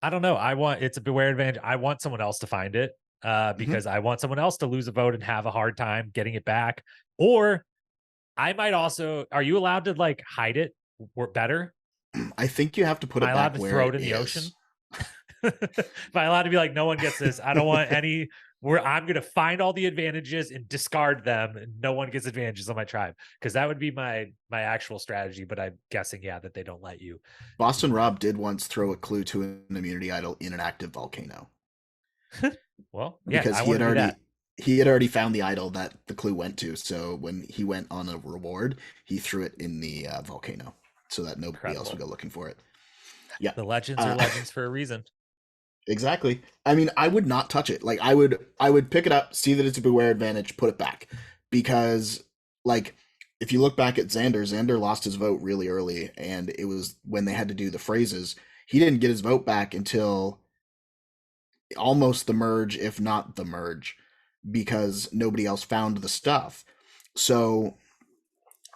I don't know. It's a beware advantage. I want someone else to find it, because I want someone else to lose a vote and have a hard time getting it back. Or I might also, are you allowed to like hide it better? I think you have to put Am it I allowed back to where throw it it in the is. ocean? Am I allowed to be like, no one gets this? I don't want any, where I'm going to find all the advantages and discard them, and no one gets advantages on my tribe, because that would be my actual strategy. But I'm guessing, that they don't let you. Boston Rob did once throw a clue to an immunity idol in an active volcano. Well, because I want to do that. he had already found the idol that the clue went to. So when he went on a reward, he threw it in the volcano so that nobody else would go looking for it. Yeah, the legends are legends for a reason. Exactly. I mean, I would not touch it. Like, I would pick it up, see that it's a beware advantage, put it back, because like if you look back at Xander lost his vote really early, and it was when they had to do the phrases. He didn't get his vote back until almost the merge, if not the merge, because nobody else found the stuff. So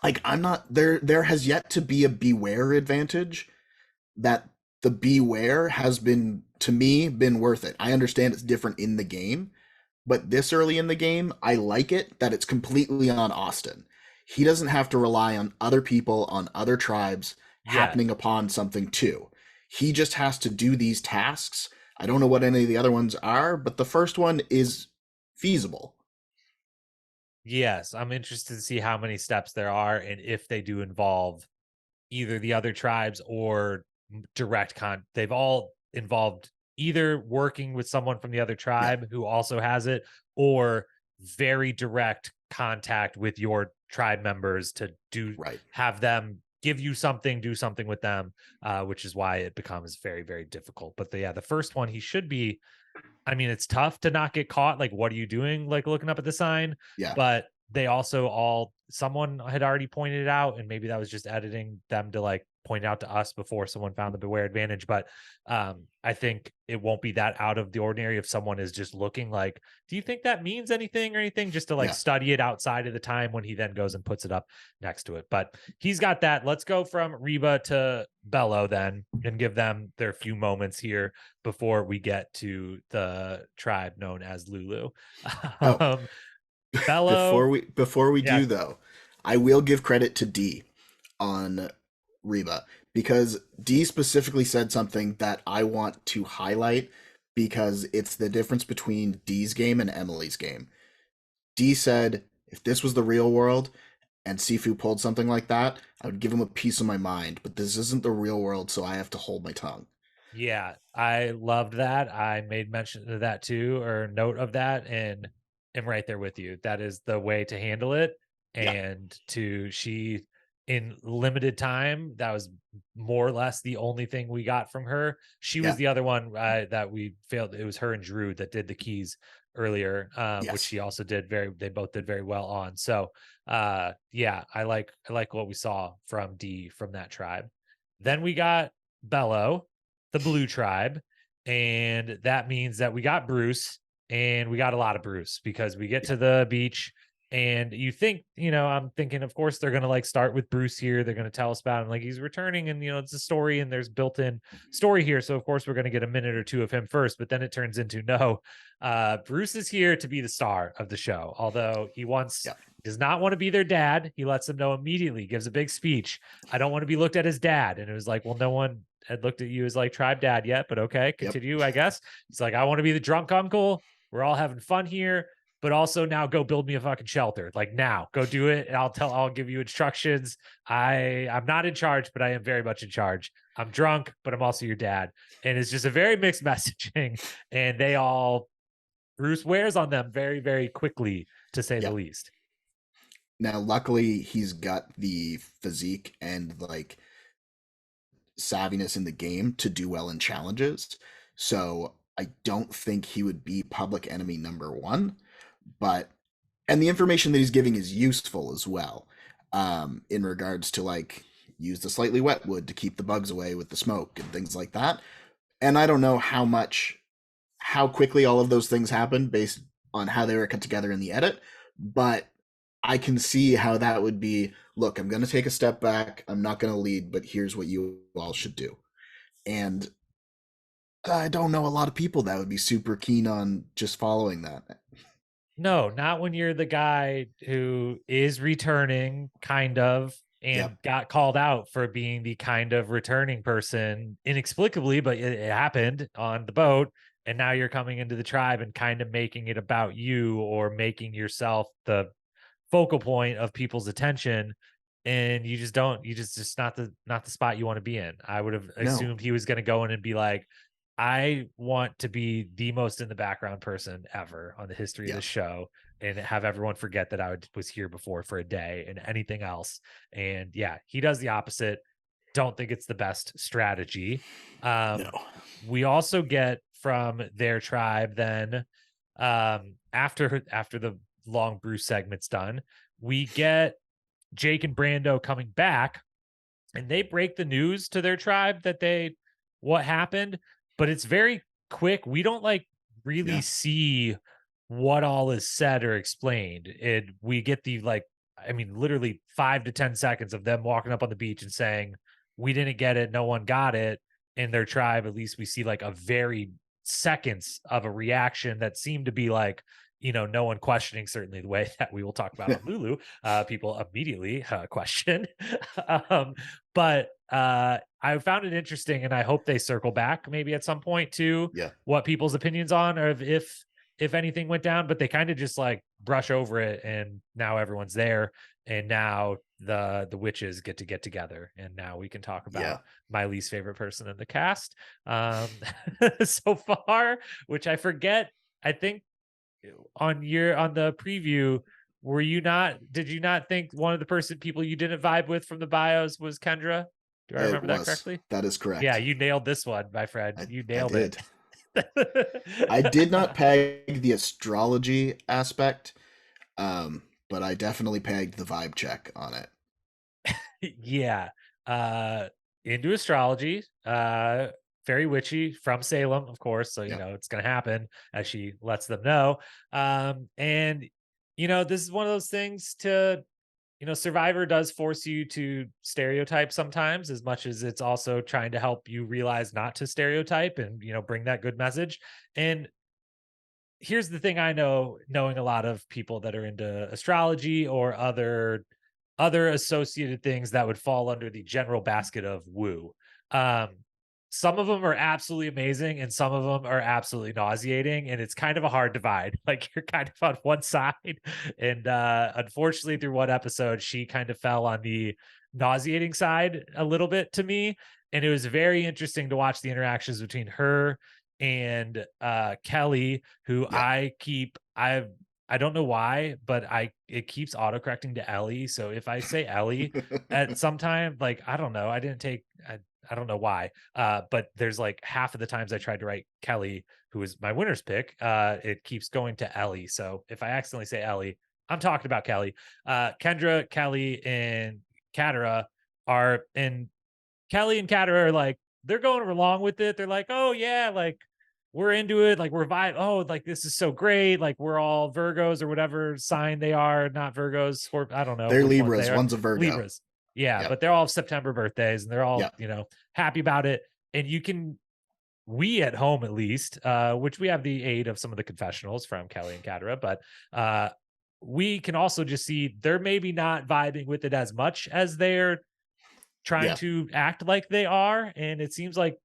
like, I'm not there has yet to be a beware advantage that the beware has been, to me, been worth it. I understand it's different in the game, but this early in the game, I like it that it's completely on Austin. He doesn't have to rely on other people, on other tribes Yeah. happening upon something too. He just has to do these tasks. I don't know what any of the other ones are, but the first one is feasible. Yes, I'm interested to see how many steps there are and if they do involve either the other tribes or direct they've all involved either working with someone from the other Yeah, tribe who also has it, or very direct contact with your tribe members to right. have them give you something, do something with them, which is why it becomes very, very difficult. But the first one, he should be, I mean, it's tough to not get caught. Like, what are you doing? Like looking up at the sign, Yeah, but they also all, someone had already pointed it out, and maybe that was just editing them to like point out to us before someone found the beware advantage. But I think it won't be that out of the ordinary if someone is just looking like, do you think that means anything or anything? Just to like yeah. study it outside of the time when he then goes and puts it up next to it. But he's got that. Let's go from Reba to Bello then and give them their few moments here before we get to the tribe known as Lulu. Oh, Um, Bello, before we yeah, do though, I will give credit to D on Reba because D specifically said something that I want to highlight because it's the difference between D's game and Emily's game. D said, if this was the real world and Sifu pulled something like that, I would give him a piece of my mind, but this isn't the real world, so I have to hold my tongue. yeah, I loved that. I made mention of that too, or note of that, and am right there with you. That is the way to handle it. Yeah, And she, in limited time, that was more or less the only thing we got from her. She was yeah, the other one that we failed. It was her and Drew that did the keys earlier, which yes, she also did they both did very well on. So yeah, I like what we saw from D from that tribe. yeah, Then we got Bello, the blue tribe, and that means that we got Bruce, and we got a lot of Bruce because we get yeah, to the beach, and you think, I'm thinking, of course they're gonna like start with Bruce here. They're gonna tell us about him, like he's returning, and it's a story, and there's built-in story here. So of course we're gonna get a minute or two of him first, but then it turns into no, Bruce is here to be the star of the show. Although yeah, does not want to be their dad. He lets them know immediately, gives a big speech. I don't want to be looked at as dad. And it was like, well, no one had looked at you as like tribe dad yet, but okay, yep, continue, I guess. He's like, I want to be the drunk uncle. We're all having fun here, but also now go build me a fucking shelter. Like now, go do it. And I'll give you instructions. I'm not in charge, but I am very much in charge. I'm drunk, but I'm also your dad. And it's just a very mixed messaging. And Bruce wears on them very, very quickly, to say the yep. least. Now, luckily, he's got the physique and like savviness in the game to do well in challenges. So I don't think he would be public enemy number one. But and the information that he's giving is useful as well. In regards to like use the slightly wet wood to keep the bugs away with the smoke and things like that. And I don't know how quickly all of those things happen based on how they were cut together in the edit, but I can see how that would be, look, I'm going to take a step back. I'm not going to lead, but here's what you all should do. And I don't know a lot of people that would be super keen on just following that. No, not when you're the guy who is returning, kind of, Yep. and got called out for being the kind of returning person inexplicably, but it happened on the boat. And now you're coming into the tribe and kind of making it about you, or making yourself the focal point of people's attention. And you just don't, just not the spot you want to be in. I would have No. assumed he was going to go in and be like, I want to be the most in the background person ever on the history of the Yep. show, and have everyone forget that was here before for a day and anything else. And yeah, he does the opposite. Don't think it's the best strategy. No. We also get from their tribe then, after the long Bruce segment's done, we get Jake and Brando coming back, and they break the news to their tribe that what happened, but it's very quick. We don't like really Yeah. see what all is said or explained. We get the like, I mean, literally 5 to 10 seconds of them walking up on the beach and saying, we didn't get it, no one got it. in their tribe, at least we see like a very seconds of a reaction that seemed to be like, no one questioning, certainly the way that we will talk about on Lulu, people immediately question. um, but I found it interesting, and I hope they circle back maybe at some point to Yeah. what people's opinions on, or if anything went down, but they kind of just like brush over it, and now everyone's there, and now the witches get together, and now we can talk Yeah. about my least favorite person in the cast so far, which I forget. I think on the preview, did you not think one of the people you didn't vibe with from the bios was Kendra? Do I It remember that was. Correctly? That is Yeah, correct. you nailed this one, my friend. You I nailed it. did. I did not peg the astrology aspect, but I definitely pegged the vibe check on it. Yeah. Uh into astrology, very witchy, from Salem, of course, so Yeah. it's gonna happen as she lets them know. And this is one of those things to, Survivor does force you to stereotype sometimes, as much as it's also trying to help you realize not to stereotype and bring that good message. And here's the thing, I know, knowing a lot of people that are into astrology or other associated things that would fall under the general basket of woo. Um, some of them are absolutely amazing, and some of them are absolutely nauseating, and it's kind of a hard divide. Like, you're kind of on one side, and unfortunately, through one episode, she kind of fell on the nauseating side a little bit to me, and it was very interesting to watch the interactions between her and Kelly, who Yeah. I don't know why, but it keeps autocorrecting to Ellie. So if I say Ellie at some time, like, I don't know, I don't know why. But there's like half of the times I tried to write Kelly, who is my winner's pick, it keeps going to Ellie. So if I accidentally say Ellie, I'm talking about Kelly. Kendra, Kelly, and Katara and Kelly and Katara are like, they're going along with it. They're like, oh yeah, like, we're into it. Like, we're vibe. Oh, like, this is so great. Like, we're all Virgos or whatever sign they are. Not Virgos. I don't know They're which ones they Libras. are. One's a Virgo. Libras. Yeah, Yep. but they're all September birthdays, and they're all, Yep. happy about it. And we at home, at least, which we have the aid of some of the confessionals from Kelly and Katara, but we can also just see they're maybe not vibing with it as much as they're trying Yeah. to act like they are. And it seems like,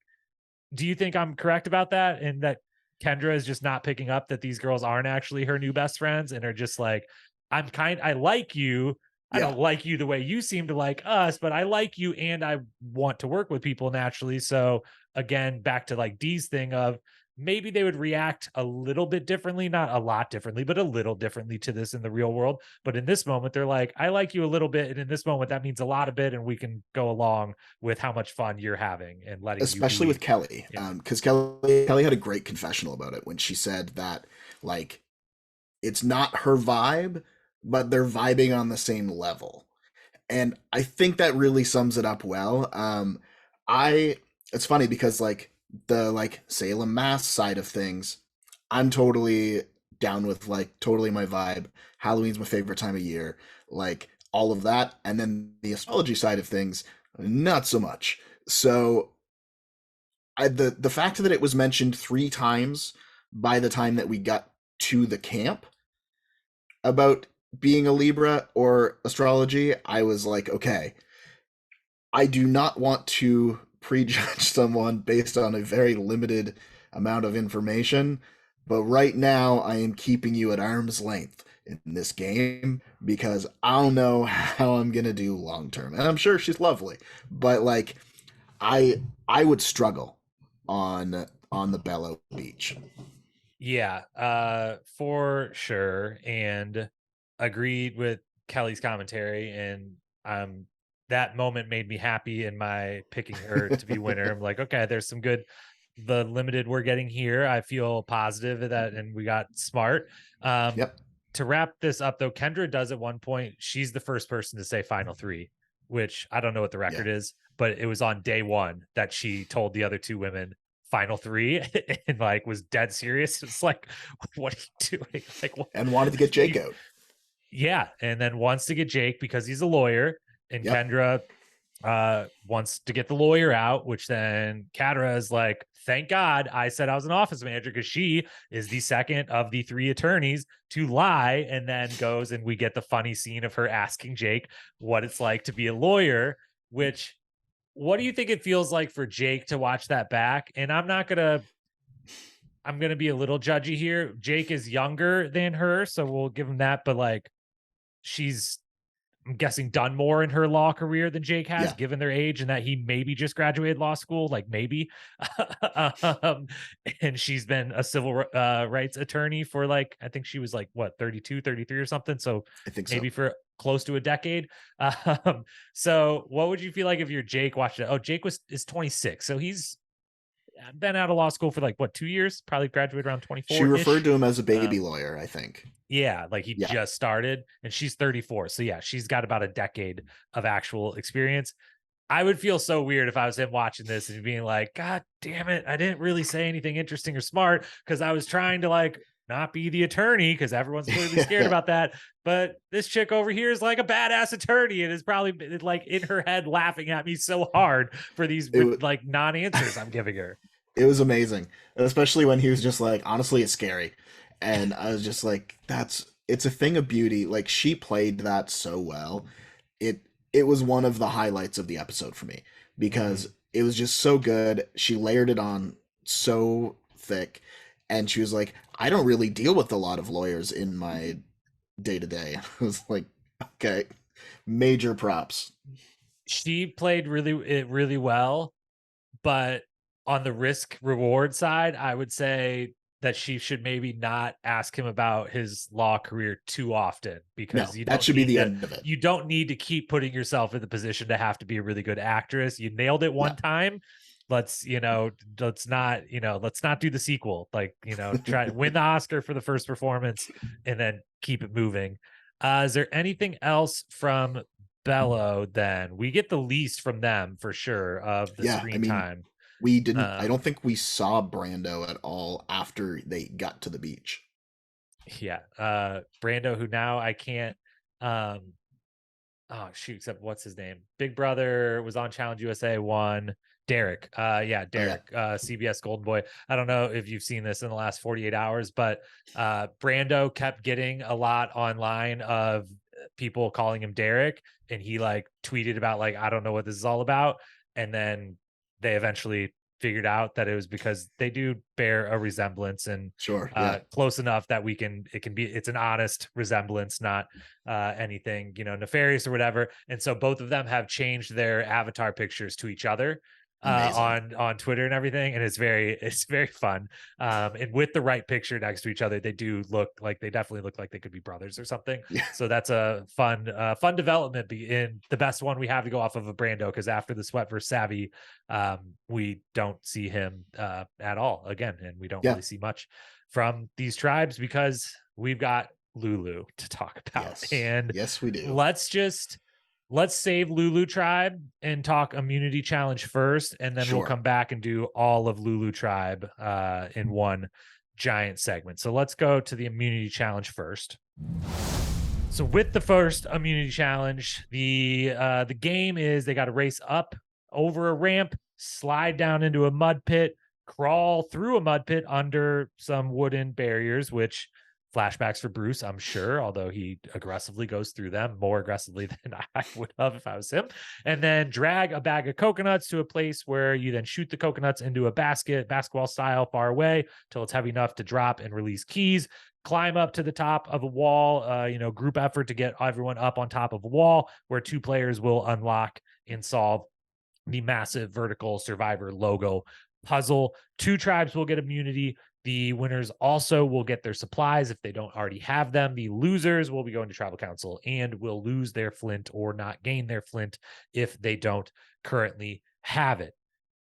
do you think I'm correct about that? And that Kendra is just not picking up that these girls aren't actually her new best friends, and are just like, I like you. I Yeah. don't like you the way you seem to like us, but I like you, and I want to work with people naturally. So again, back to like Dee's thing of, maybe they would react a little bit differently, not a lot differently, but a little differently to this in the real world. But in this moment, they're like, I like you a little bit. And in this moment, that means a lot of bit. And we can go along with how much fun you're having and letting you Especially with be. Kelly, Yeah. because Kelly had a great confessional about it when she said that, like, it's not her vibe, but they're vibing on the same level. And I think that really sums it up well. I It's funny because, like, the like Salem mass side of things, I'm totally down with, like, totally my vibe. Halloween's my favorite time of year, like, all of that. And then the astrology side of things, not so much. So the fact that it was mentioned 3 times by the time that we got to the camp about being a Libra or astrology, I was like, okay, I do not want to prejudge someone based on a very limited amount of information, but right now I am keeping you at arm's length in this game because I don't know how I'm gonna do long term. And I'm sure she's lovely, but like, I would struggle on the Belo beach. Yeah, for sure. And agreed with Kelly's commentary. And that moment made me happy in my picking her to be winner. I'm like, okay, there's some good, the limited we're getting here. I feel positive of that, and we got smart. Yep. To wrap this up though, Kendra does at one point, she's the first person to say final three, which I don't know what the Yeah. record is, but it was on day one that she told the other two women final three, and like was dead serious. It's like, what are you doing? Like, what? And wanted to get Jake out. Yeah, and then wants to get Jake because he's a lawyer, and Yep. Kendra wants to get the lawyer out, which then Katara is like, thank God I said I was an office manager, because she is the second of the three attorneys to lie, and then goes and we get the funny scene of her asking Jake what it's like to be a lawyer, which what do you think it feels like for Jake to watch that back? And I'm gonna be a little judgy here. Jake is younger than her, so we'll give him that, but like she's, I'm guessing, done more in her law career than Jake has, Yeah. given their age, and that he maybe just graduated law school, like maybe. um, and she's been a civil rights attorney for like, I think she was like, what, 32, 33 or something. So I think so. maybe for close to a decade. So what would you feel like if you're Jake watching it? Oh, Jake is 26. So he's been out of law school for like, what, 2 years? Probably graduated around She 24 referred ish. to him as a baby lawyer, I think. Yeah, like he Yeah. just started, and she's 34. So yeah, she's got about a decade of actual experience. I would feel so weird if I was him watching this and being like, God damn it, I didn't really say anything interesting or smart because I was trying to like not be the attorney, because everyone's clearly scared about that. But this chick over here is like a badass attorney and is probably like in her head laughing at me so hard for these It, like non-answers I'm giving her. it was amazing, especially when he was just like, honestly, it's scary. And I was just like, it's a thing of beauty. Like, she played that so well. It was one of the highlights of the episode for me Mhm. because it was just so good. She layered it on so thick, and she was like, I don't really deal with a lot of lawyers in my day to day. I was like, okay, major props. She played really well, but on the risk reward side, I would say that she should maybe not ask him about his law career too often, because No, that should be the end of it. you don't need to keep putting yourself in the position to have to be a really good actress. You nailed it No. one time. Let's not do the sequel. Like, try to win the Oscar for the first performance and then keep it moving. Is there anything else from Bello? Then we get the least from them for sure of the Yeah, I screen mean, time. I um don't think we saw Brando at all after they got to the beach. yeah, Brando, who now I can't, um oh shoot, except what's his name, Big Brother was on Challenge USA, won. Derek, yeah, Oh, yeah. Derek, CBS Golden Boy. I don't know if you've seen this in the last 48 hours, but Brando kept getting a lot online of people calling him Derek, and he like tweeted about like, I don't know what this is all about. And then they eventually figured out that it was because they do bear a resemblance, and Sure. Yeah. close enough that it's an honest resemblance, not anything nefarious or whatever. And so both of them have changed their avatar pictures to each other Amazing. on Twitter and everything, and it's very fun. And with the right picture next to each other, they definitely look like they could be brothers or something. Yeah. So that's a fun development, in the best one we have to go off of a Brando, because after the Sweat vs Savvy, we don't see him at all again, and we don't Yeah. really see much from these tribes because we've got Lulu to talk about. Yes. And Yes, we do. let's save Lulu tribe and talk immunity challenge first, and then we'll Sure. come back and do all of Lulu tribe in one giant segment. So let's go to the immunity challenge first. So with the first immunity challenge, the game is they got to race up over a ramp, slide down into a mud pit, crawl through a mud pit under some wooden barriers, which flashbacks for Bruce, I'm sure, although he aggressively goes through them more aggressively than I would have if I was him. And then drag a bag of coconuts to a place where you then shoot the coconuts into a basket, basketball style, far away till it's heavy enough to drop and release keys. Climb up to the top of a wall, group effort to get everyone up on top of a wall where two players will unlock and solve the massive vertical survivor logo puzzle. Two tribes will get immunity. The winners also will get their supplies if they don't already have them. The losers will be going to tribal council and will lose their flint or not gain their flint if they don't currently have it.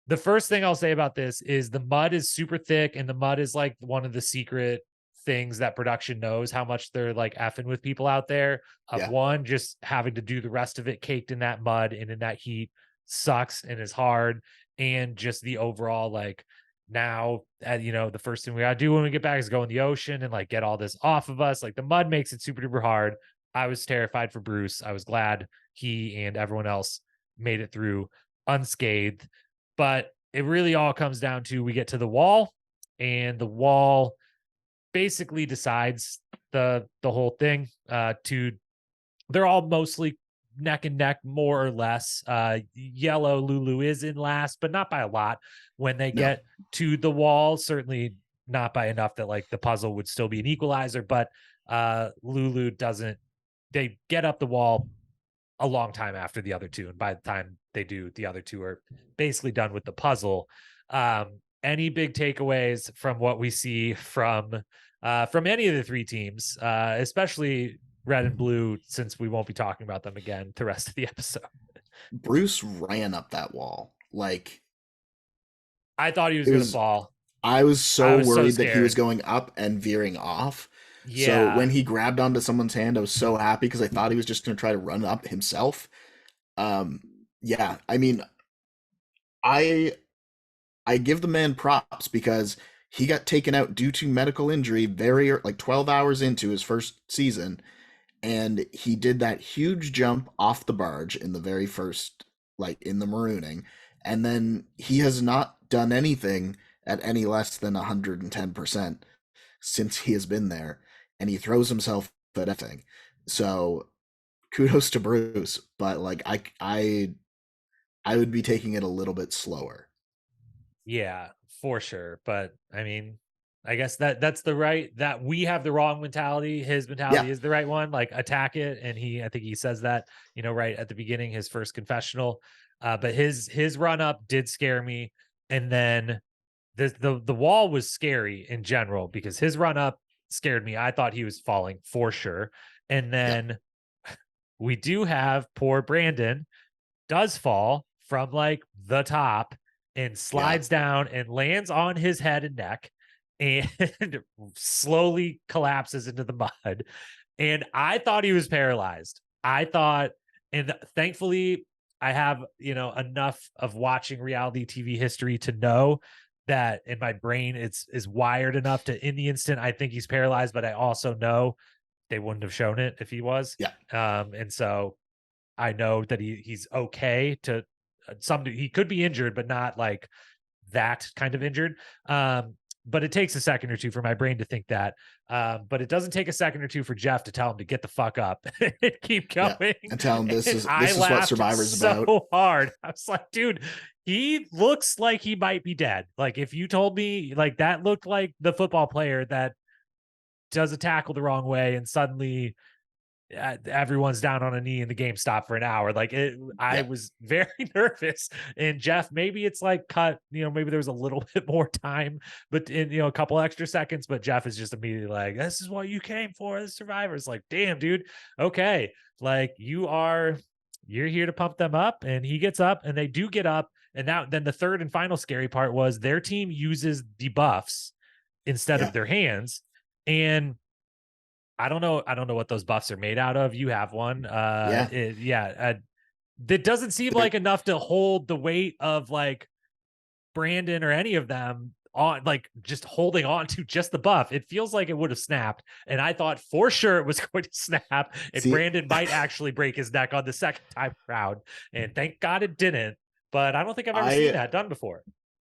The first thing I'll say about this is the mud is super thick, and the mud is like one of the secret things that production knows how much they're like effing with people out there. Of Yeah. one, just having to do the rest of it caked in that mud and in that heat sucks and is hard. And just the overall, like, now, the first thing we gotta do when we get back is go in the ocean and like get all this off of us. Like, the mud makes it super duper hard. I was terrified for Bruce. I was glad he and everyone else made it through unscathed. But it really all comes down to we get to the wall, and the wall basically decides the whole thing. To They're all mostly neck and neck, more or less. Yellow Lulu is in last, but not by a lot. When they No. get to the wall, certainly not by enough that like the puzzle would still be an equalizer. But Lulu doesn't. They get up the wall a long time after the other two, and by the time they do, the other two are basically done with the puzzle. Any big takeaways from what we see from any of the three teams, especially red and blue, since we won't be talking about them again the rest of the episode? Bruce ran up that wall. Like, I thought he was it going to was, fall. I was I so was so worried that he was scared. going up and veering off. So Yeah. when he grabbed onto someone's hand, I was so happy because I thought he was just going to try to run up himself. Um, yeah, I mean, I I give the man props because he got taken out due to medical injury like 12 hours into his first season, and he did that huge jump off the barge in the very first, like in the marooning, and then he has not done anything at any less than 110% since he has been there, and he throws himself at everything. So kudos to Bruce, but like I would be taking it a little bit slower. Yeah, for sure. But I mean, I guess that's the right, that we have the wrong mentality. His Yeah, mentality is the right one. Like, attack it. And I think he says that, right at the beginning, his first confessional. But his run up did scare me. And then the wall was scary in general because his run up scared me. I thought he was falling for sure. And yeah, then we do have poor Brandon does fall from like the top and yeah. slides down and lands on his head and neck and slowly collapses into the mud. And I thought he was paralyzed. I thought, and thankfully, I have, enough of watching reality TV history to know that in my brain is wired enough to, in the instant I think he's paralyzed, but I also know they wouldn't have shown it if he was. Yeah, And so I know that he's okay to he could be injured, but not like that kind of injured. But it takes a second or two for my brain to think that. But it doesn't take a second or two for Jeff to tell him to get the fuck up and keep yeah. going. And tell him And I this is what laughed Survivor's about. so hard. I was like, dude, he looks like he might be dead. Like, if you told me like that looked like the football player that does a tackle the wrong way and suddenly everyone's down on a knee and the game stopped for an hour. Like, I Yeah, was very nervous. And Jeff, maybe it's like cut, maybe there was a little bit more time, but in, a couple extra seconds, but Jeff is just immediately like, this is what you came for, the Survivors. Like, damn, dude. Okay. Like, you're here to pump them up. And he gets up and they do get up. And now then the third and final scary part was their team uses the buffs instead yeah, of their hands. And I don't know. I don't know what those buffs are made out of. You have one. yeah. That doesn't seem They're, like enough to hold the weight of like Brandon or any of them on, like just holding on to just the buff. It feels like it would have snapped. And I thought for sure it was going to snap and see, Brandon might actually break his neck on the second time around. And thank God it didn't. But I don't think I've ever seen I that done before.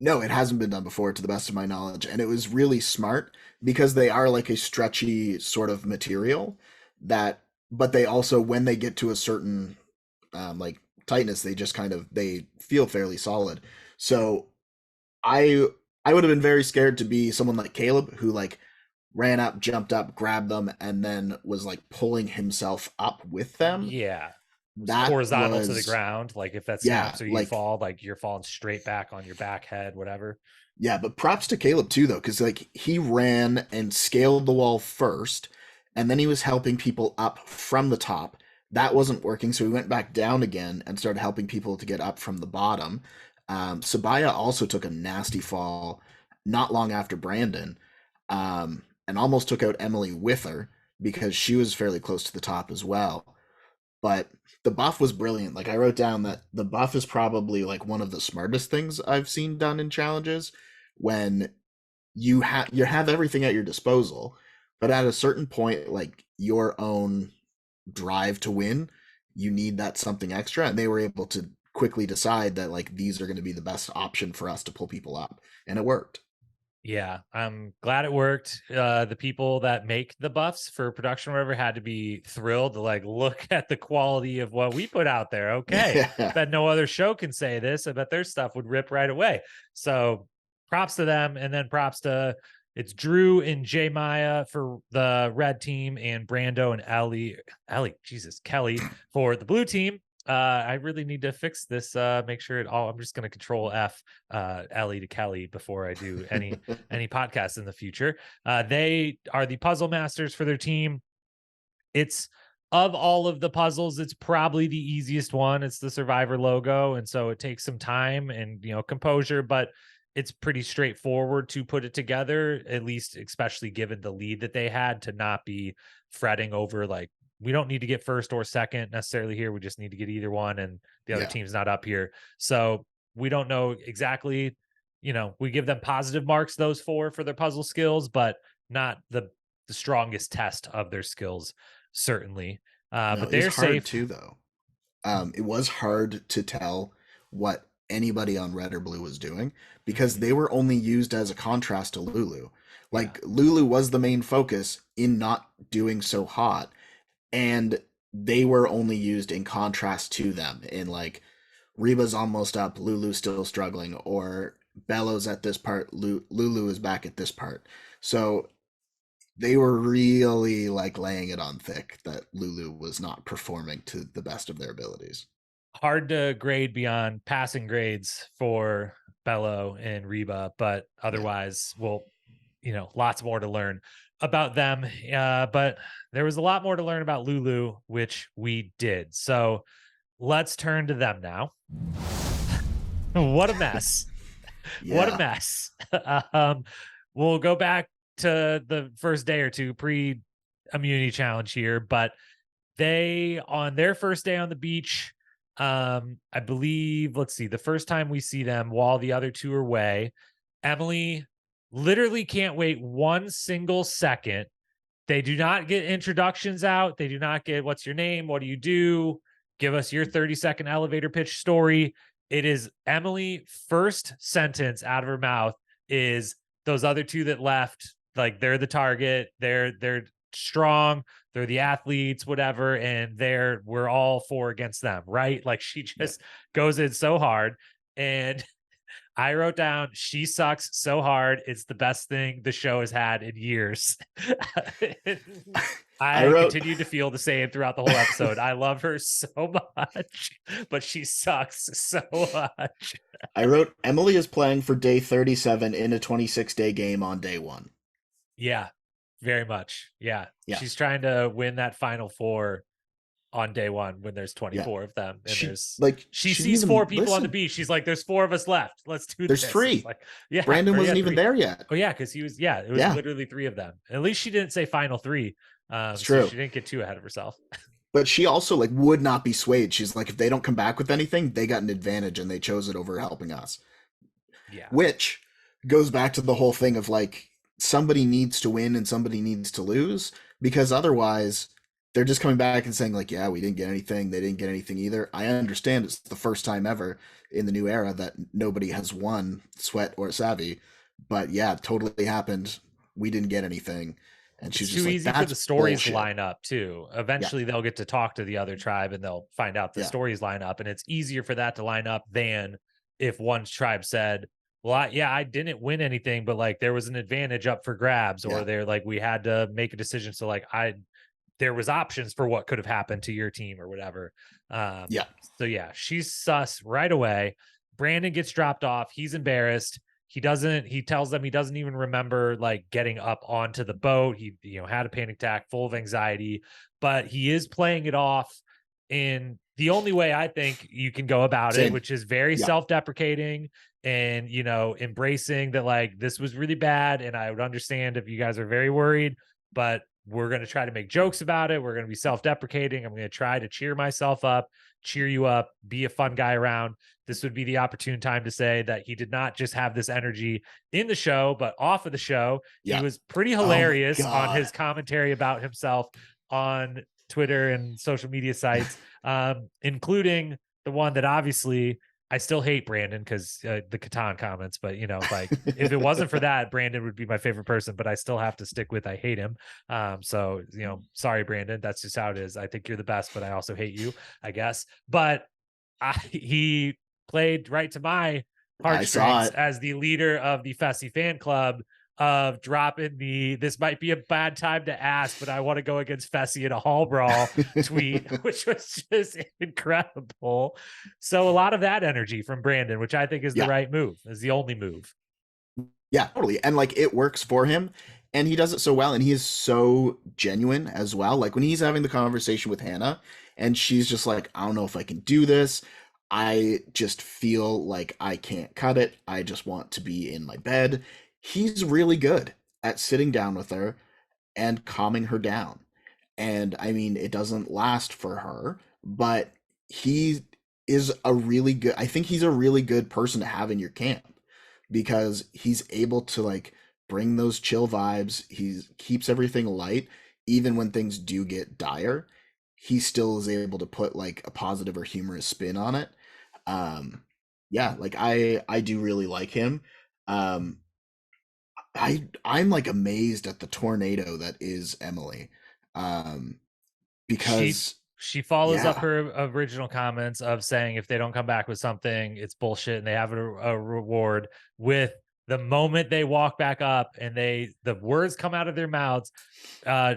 no, it hasn't been done before to the best of my knowledge, and it was really smart because they are like a stretchy sort of material that, but they also when they get to a certain like tightness, they just kind of they feel fairly solid. So I I would have been very scared to be someone like Caleb who like ran up, jumped up, grabbed them, and then was like pulling himself up with them. Yeah. Was That horizontal to the was ground. Like, if that yeah, snaps or you like fall, like you're falling straight back on your back head, whatever. yeah, but props to Caleb too, though, because like he ran and scaled the wall first, and then he was helping people up from the top. That wasn't working, so he went back down again and started helping people to get up from the bottom. Sabaya also took a nasty fall not long after Brandon, and almost took out Emily with her because she was fairly close to the top as well. But the buff was brilliant. Like I wrote down that the buff is probably like one of the smartest things I've seen done in challenges when you have everything at your disposal, but at a certain point, like your own drive to win, you need that something extra, and they were able to quickly decide that like these are going to be the best option for us to pull people up, and it worked. Yeah, I'm glad it worked. The people that make the buffs for production or whatever had to be thrilled to like look at the quality of what we put out there. Okay, Yeah. bet no other show can say this. I bet their stuff would rip right away. So props to them, and then props to it's Drew and J Maya for the red team, and Brando and Kelly for the blue team. I really need to fix this. Make sure it all. I'm just going to control F Ellie to Kelly before I do any podcasts in the future. They are the puzzle masters for their team. It's of all of the puzzles, it's probably the easiest one. It's the Survivor logo, and so it takes some time and composure, but it's pretty straightforward to put it together. At least, especially given the lead that they had, to not be fretting over like we don't need to get first or second necessarily here. We just need to get either one, and the other Yeah. team's not up here, so we don't know exactly. We give them positive marks, those four, for their puzzle skills, but not the strongest test of their skills, certainly. No, But it was they're hard safe. too, though. It was hard to tell what anybody on red or blue was doing because Mhm. they were only used as a contrast to Lulu. Yeah. Like Lulu was the main focus in not doing so hot, and they were only used in contrast to them. In like Reba's almost up, Lulu's still struggling, or Belo's at this part, Lulu is back at this part. So they were really like laying it on thick that Lulu was not performing to the best of their abilities. Hard to grade beyond passing grades for Belo and Reba, but Yeah. otherwise, well, lots more to learn about them. But there was a lot more to learn about Lulu, which we did. So let's turn to them now. What a mess. What a Yeah. mess. um, we'll go back to the first day or two pre immunity challenge here, but they, on their first day on the beach, I believe, let's see, the first time we see them while the other two are away, Emily literally can't wait one single second. They do not get introductions out. They do not get, what's your name? What do you do? Give us your 30-second elevator pitch story. It is Emily first sentence out of her mouth is those other two that left, like they're the target. They're strong. They're the athletes, whatever. And we're all four against them, right? Like she Yeah. just goes in so hard. And I wrote down, she sucks so hard. It's the best thing the show has had in years. I I wrote continued to feel the same throughout the whole episode. I love her so much, but she sucks so much. I wrote Emily is playing for day 37 in a 26-day game on day 1. Yeah, very much. Yeah. Yeah. She's trying to win that final four on day one when there's Yeah. 24 of them. And she She didn't sees four even people on the listen. beach. She's like, there's four of us left. Let's do There's this. 3. It's like, yeah. Brandon Or yeah, wasn't even 3. there yet. Oh yeah, because he was. Yeah, it was Yeah. literally 3 of them. At least she didn't say final 3, It's so true. she didn't get too ahead of herself. But she also like would not be swayed. She's like, if they don't come back with anything, they got an advantage and they chose it over helping us. Yeah, Which goes back to the whole thing of like somebody needs to win and somebody needs to lose, because otherwise they're just coming back and saying like, yeah, we didn't get anything, they didn't get anything either. I understand it's the first time ever in the new era that nobody has won Sweat or Savvy, but yeah, it totally happened. We didn't get anything. And it's she's just too like, easy for the that's stories to bullshit. line up too. Yeah. Eventually, they'll get to talk to the other tribe and they'll find out the Yeah. stories line up, and it's easier for that to line up than if one tribe said, well, I didn't win anything, but like there was an advantage up for grabs, or Yeah. they're like, we had to make a decision. So like there was options for what could have happened to your team or whatever. Yeah. So yeah, she's sus right away. Brandon gets dropped off. He's embarrassed. He tells them he doesn't even remember like getting up onto the boat. He, had a panic attack, full of anxiety, but he is playing it off in the only way I think you can go about it, Same. which is very Yeah. self-deprecating and, embracing that like this was really bad. And I would understand if you guys are very worried, but we're going to try to make jokes about it. We're going to be self-deprecating. I'm going to try to cheer myself up, cheer you up, be a fun guy around. This would be the opportune time to say that he did not just have this energy in the show, but off of the show. Yeah. He was pretty Oh my hilarious on God. his commentary about himself on Twitter and social media sites, including the one that obviously I still hate Brandon because the Catan comments, but like if it wasn't for that, Brandon would be my favorite person, but I still have to stick with I hate him. So sorry, Brandon, that's just how it is. I think you're the best, but I also hate you, I guess. But he played right to my I saw heartstrings it. as the leader of the Fessy fan club of dropping this might be a bad time to ask, but I want to go against Fessy in a hall brawl tweet, which was just incredible. So a lot of that energy from Brandon, which I think is the Yeah. right move, is the only move. Yeah, totally. And like it works for him and he does it so well and he is so genuine as well. Like when he's having the conversation with Hannah and she's just like, I don't know if I can do this. I just feel like I can't cut it. I just want to be in my bed. He's really good at sitting down with her and calming her down. And I mean, it doesn't last for her, but he is a really good, I think he's a really good person to have in your camp because he's able to like bring those chill vibes. He keeps everything light even when things do get dire. He still is able to put like a positive or humorous spin on it. Yeah, like I do really like him. Um I'm like amazed at the tornado that is Emily. Um she because she follows up yeah, her original comments of saying if they don't come back with something, it's bullshit, and they have a reward with the moment they walk back up and the words come out of their mouths.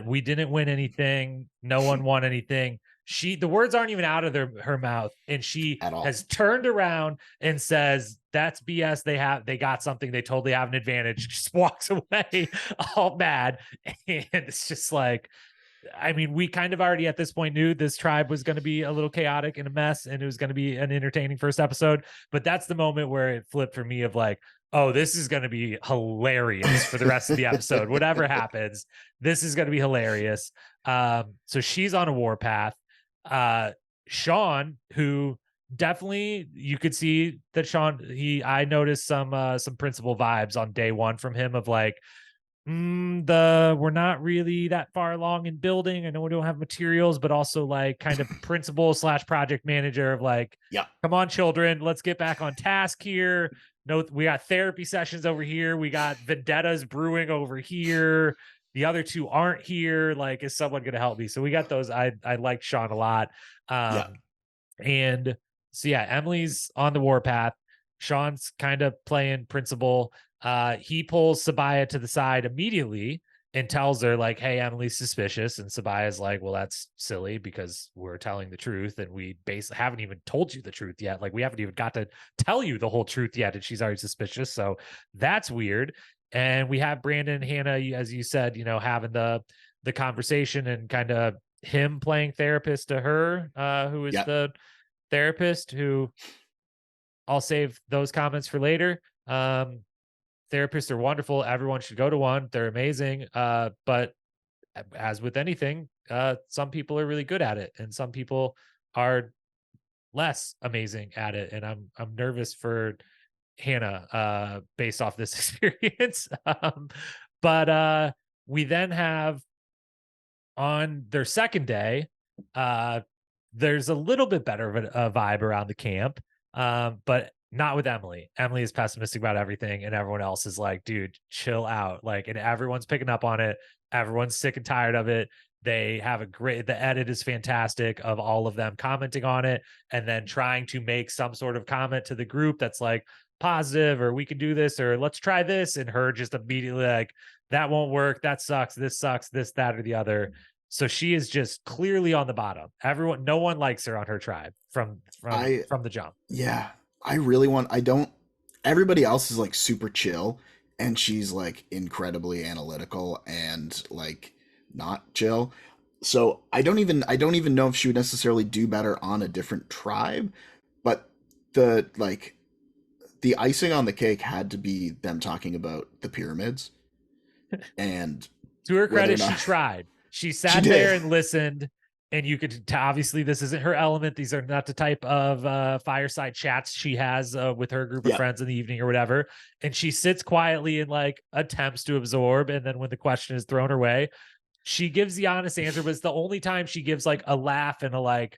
We didn't win anything. No one won anything. The words aren't even out of her mouth, and she at all. has turned around and says, "That's BS. They got something. They totally have an advantage." Just walks away all mad, and it's just like, I mean, we kind of already at this point knew this tribe was going to be a little chaotic and a mess, and it was going to be an entertaining first episode. But that's the moment where it flipped for me of like, oh, this is going to be hilarious for the rest of the episode. Whatever happens, this is going to be hilarious. So she's on a warpath. Sean, who definitely you could see that I noticed some principal vibes on day one from him of like, we're not really that far along in building. I know we don't have materials, but also like kind of principal slash project manager of like, Yeah. come on, children, let's get back on task here. No, we got therapy sessions over here. We got vendettas brewing over here. The other two aren't here. Like, is someone going to help me? So we got those. I like Sean a lot. Yeah. And so yeah, Emily's on the warpath. Sean's kind of playing principal. He pulls Sabaya to the side immediately and tells her like, hey, Emily's suspicious. And Sabaya's like, well, that's silly because we're telling the truth and we basically haven't even told you the truth yet. Like we haven't even got to tell you the whole truth yet. And she's already suspicious. So that's weird. And we have Brandon and Hannah, as you said, having the conversation and kind of him playing therapist to her, who is Yeah. the therapist, who I'll save those comments for later. Therapists are wonderful. Everyone should go to one. They're amazing. But as with anything, some people are really good at it and some people are less amazing at it. And I'm nervous for Hannah based off this experience. But we then have on their second day, there's a little bit better of a vibe around the camp, but not with Emily. Emily is pessimistic about everything, and everyone else is like, dude, chill out. Like, and everyone's picking up on it. Everyone's sick and tired of it. They have the edit is fantastic of all of them commenting on it and then trying to make some sort of comment to the group that's like positive or we can do this or let's try this. And her just immediately like, that won't work. That sucks. This sucks. This, that, or the other. So she is just clearly on the bottom. No one likes her on her tribe from I the jump. Yeah, I really want. I don't. Everybody else is like super chill, and she's like incredibly analytical and like not chill. So I don't even know if she would necessarily do better on a different tribe. But the like the icing on the cake had to be them talking about the pyramids and To her whether or credit, she not tried. She she sat did. there and listened, and you could obviously this isn't her element. These are not the type of fireside chats she has with her group of Yeah, friends in the evening or whatever. And she sits quietly and like attempts to absorb. And then when the question is thrown her way, she gives the honest answer, but it's the only time she gives like a laugh and a like,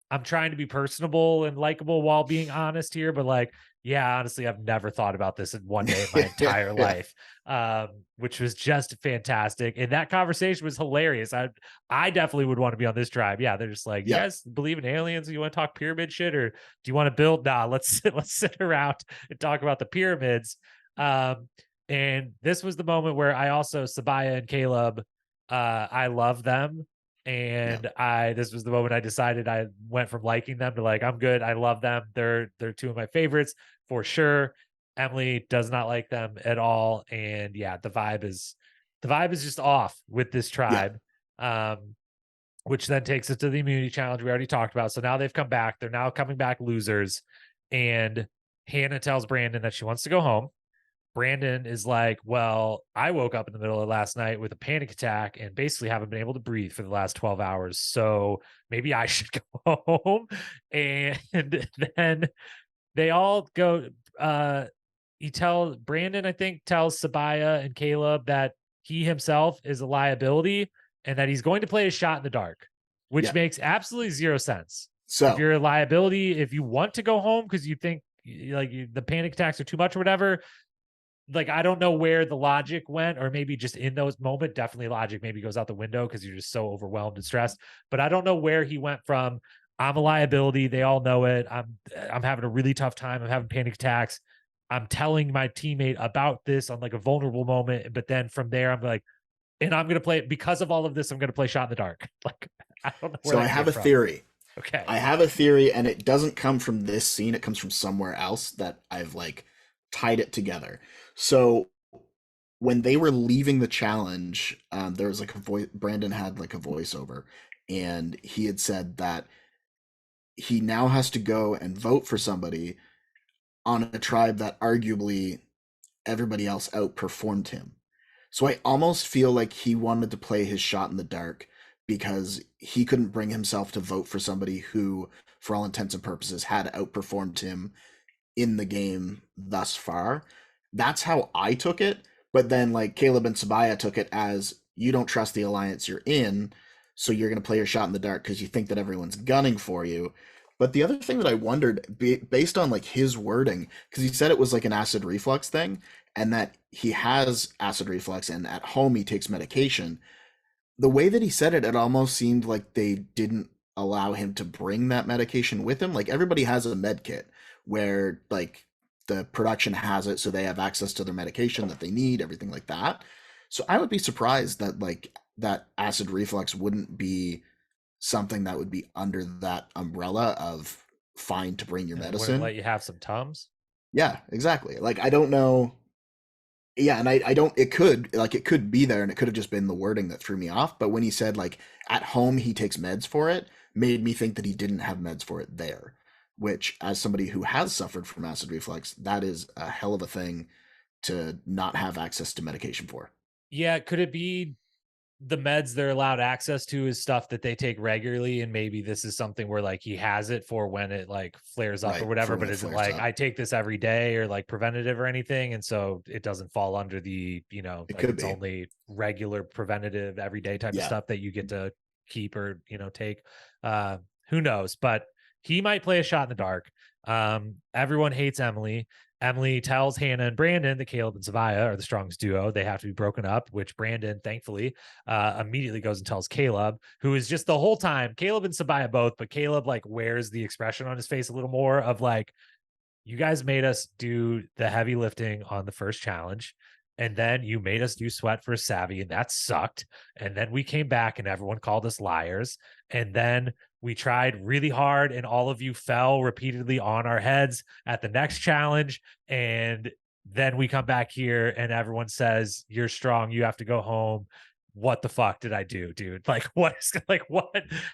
I'm trying to be personable and likable while being honest here, but like, yeah, honestly, I've never thought about this in one day in my entire Yeah. life, which was just fantastic. And that conversation was hilarious. I definitely would want to be on this tribe. Yeah, they're just like, you Yeah. guys believe in aliens? You want to talk pyramid shit, or do you want to build? Nah, let's sit around and talk about the pyramids. Um, and this was the moment where I also Sabaya and Caleb, I love them, Yeah. and this was the moment I decided I went from liking them to like, I'm good, I love them, they're two of my favorites for sure. Emily does not like them at all, and yeah, the vibe is just off with this Yeah. tribe. um which then takes us to the immunity challenge we already talked about. So now they've come back, they're now coming back losers, and Hannah tells Brandon that she wants to go home. Brandon is like, well, I woke up in the middle of last night with a panic attack and basically haven't been able to breathe for the last 12 hours. So maybe I should go home. And then they all go, Brandon, I think, tells Sabaya and Caleb that he himself is a liability and that he's going to play a shot in the dark, which Yeah. makes absolutely zero sense. If So you're a liability, if you want to go home because you think the panic attacks are too much or whatever, like, I don't know where the logic went, or maybe just in those moments, definitely logic maybe goes out the window because you're just so overwhelmed and stressed. But I don't know where he went from, I'm a liability, they all know it, I'm having a really tough time, I'm having panic attacks, I'm telling my teammate about this on like a vulnerable moment, but then from there I'm like, and I'm gonna play it because of all of this, I'm gonna play shot in the dark. Like, I don't know where so I that have came a from. theory. Okay. I have a theory, and it doesn't come from this scene. It comes from somewhere else that I've like tied it together. So when they were leaving the challenge, there was like a voice. Brandon had like a voiceover, and he had said that he now has to go and vote for somebody on a tribe that arguably everybody else outperformed him. So I almost feel like he wanted to play his shot in the dark because he couldn't bring himself to vote for somebody who, for all intents and purposes, had outperformed him in the game thus far. That's how I took it. But then, like, Caleb and Sabaya took it as you don't trust the alliance you're in, so you're going to play your shot in the dark because you think that everyone's gunning for you. But the other thing that I wondered, based on like his wording, because he said it was like an acid reflux thing, and that he has acid reflux, and at home he takes medication. The way that he said it, it almost seemed like they didn't allow him to bring that medication with him. Like everybody has a med kit where like the production has it, so they have access to their medication that they need, everything like that. So I would be surprised that like that acid reflux wouldn't be something that would be under that umbrella of fine to bring your And they wouldn't medicine. let you have some Tums. Yeah, exactly. Like I don't know. Yeah, and I don't, it could be there and it could have just been the wording that threw me off. But when he said like at home he takes meds for it, made me think that he didn't have meds for it there. Which, as somebody who has suffered from acid reflux, that is a hell of a thing to not have access to medication for. Yeah, could it be the meds they're allowed access to is stuff that they take regularly, and maybe this is something where like he has it for when it like flares up or Right, whatever, for when but it isn't flares like up. I take this every day or like preventative or anything, and so it doesn't fall under the, It like could it's be. only regular preventative everyday type of Yeah. stuff that you get to keep or take. uh who knows, but he might play a shot in the dark. Everyone hates Emily. Emily tells Hannah and Brandon that Caleb and Savia are the strongest duo. They have to be broken up, which Brandon, thankfully, immediately goes and tells Caleb, who is just the whole time, Caleb and Sabaya both, but Caleb like wears the expression on his face a little more of like, you guys made us do the heavy lifting on the first challenge. And then you made us do sweat for Savvy, and that sucked. And then we came back and everyone called us liars. And then we tried really hard and all of you fell repeatedly on our heads at the next challenge. And then we come back here and everyone says, you're strong, you have to go home. What the fuck did I do, dude? Like, what,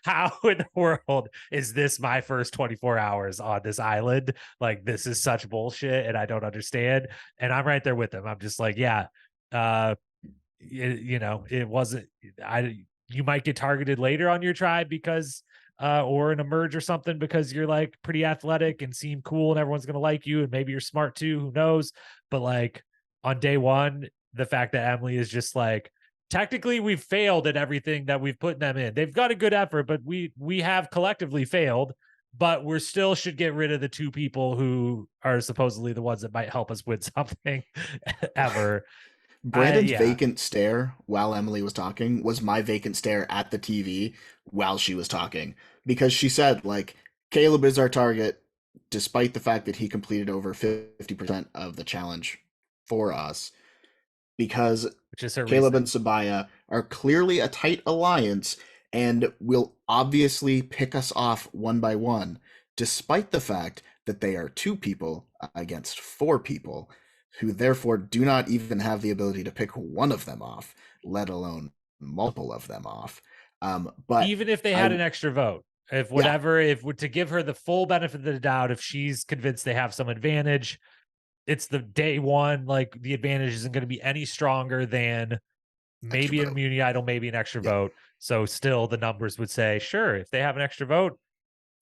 how in the world is this my first 24 hours on this island? Like, this is such bullshit and I don't understand. And I'm right there with them. I'm just like, yeah, uh, it wasn't, you might get targeted later on your tribe because, or in a merge or something because you're like pretty athletic and seem cool and everyone's going to like you. And maybe you're smart too, who knows? But like on day one, the fact that Emily is just like technically we've failed at everything that we've put them in. They've got a good effort, but we have collectively failed, but we're still should get rid of the two people who are supposedly the ones that might help us win something ever. Brandon's Yeah, vacant stare while Emily was talking was my vacant stare at the TV while she was talking, because she said, like, Caleb is our target, despite the fact that he completed over 50% of the challenge for us, because which is her Caleb reason. and Sabaya are clearly a tight alliance and will obviously pick us off one by one, despite the fact that they are two people against four people who therefore do not even have the ability to pick one of them off, let alone multiple of them off. But Even if they had I, an extra vote, if yeah, whatever, if to give her the full benefit of the doubt, if she's convinced they have some advantage, it's the day one, like the advantage isn't going to be any stronger than extra maybe an vote. immunity idol, maybe an extra Yeah, vote. So still the numbers would say, sure, if they have an extra vote,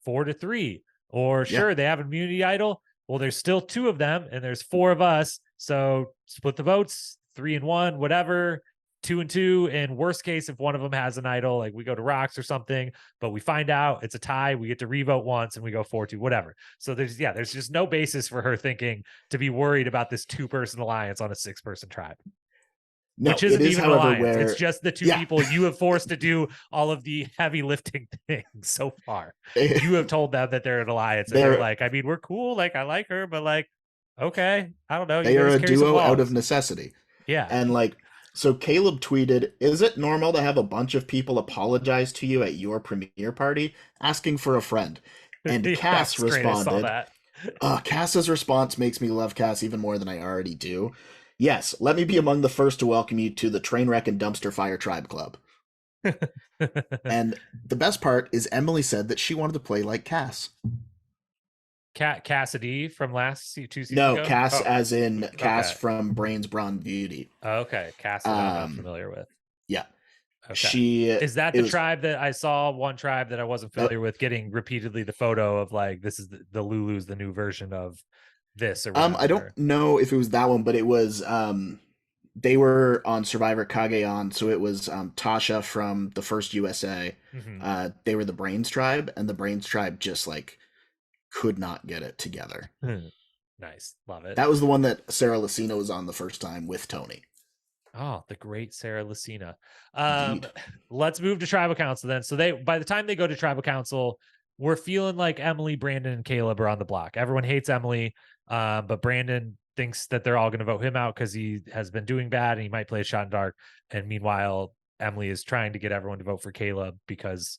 4-3, or yeah. sure, they have an immunity idol. Well, there's still two of them and there's four of us. So split the votes, 3-1, whatever, 2-2. And worst case, if one of them has an idol, like we go to rocks or something, but we find out it's a tie, we get to revote once and we go 4-2, whatever. So there's just no basis for her thinking to be worried about this 2-person alliance on a 6-person tribe, No, which it isn't is, even an however, alliance. It's where, just the two yeah, people you have forced to do all of the heavy lifting things so far. You have told them that they're an alliance, and they're they're like, I mean, we're cool. Like, I like her, but like, okay, I don't know. You they are guys a carry some duo out of logs. necessity. Yeah. And like, so Caleb tweeted, "Is it normal to have a bunch of people apologize to you at your premiere party asking for a friend?" And Yeah, Cass it's great. I saw responded, that. Cass's response makes me love Cass even more than I already do. Yes, let me be among the first to welcome you to the Trainwreck and Dumpster Fire Tribe Club. And the best part is Emily said that she wanted to play like Cass. Cassidy from last 2 seasons No, ago. Cass Oh, as in Cass okay. from Brains, Brawn, Beauty. Okay. Cassidy, I'm not Um, familiar with. yeah, Okay. she, Is that it the was, tribe that I saw? One tribe that I wasn't uh, familiar with getting repeatedly the photo of like, this is the Lulu's the new version of this or I don't whatever. know if it was that one, but it was, they were on Survivor Kage, so it was Tasha from the first USA. Mm-hmm. They were the Brains tribe, and the Brains tribe just like could not get it together. Nice. Love it. That was the one that Sarah Lucina was on the first time with Tony. Oh, the great Sarah Lucina. Indeed. Let's move to tribal council then. So by the time they go to tribal council, we're feeling like Emily, Brandon, and Caleb are on the block. Everyone hates Emily, but Brandon thinks that they're all going to vote him out because he has been doing bad and he might play a shot in dark. And meanwhile, Emily is trying to get everyone to vote for Caleb because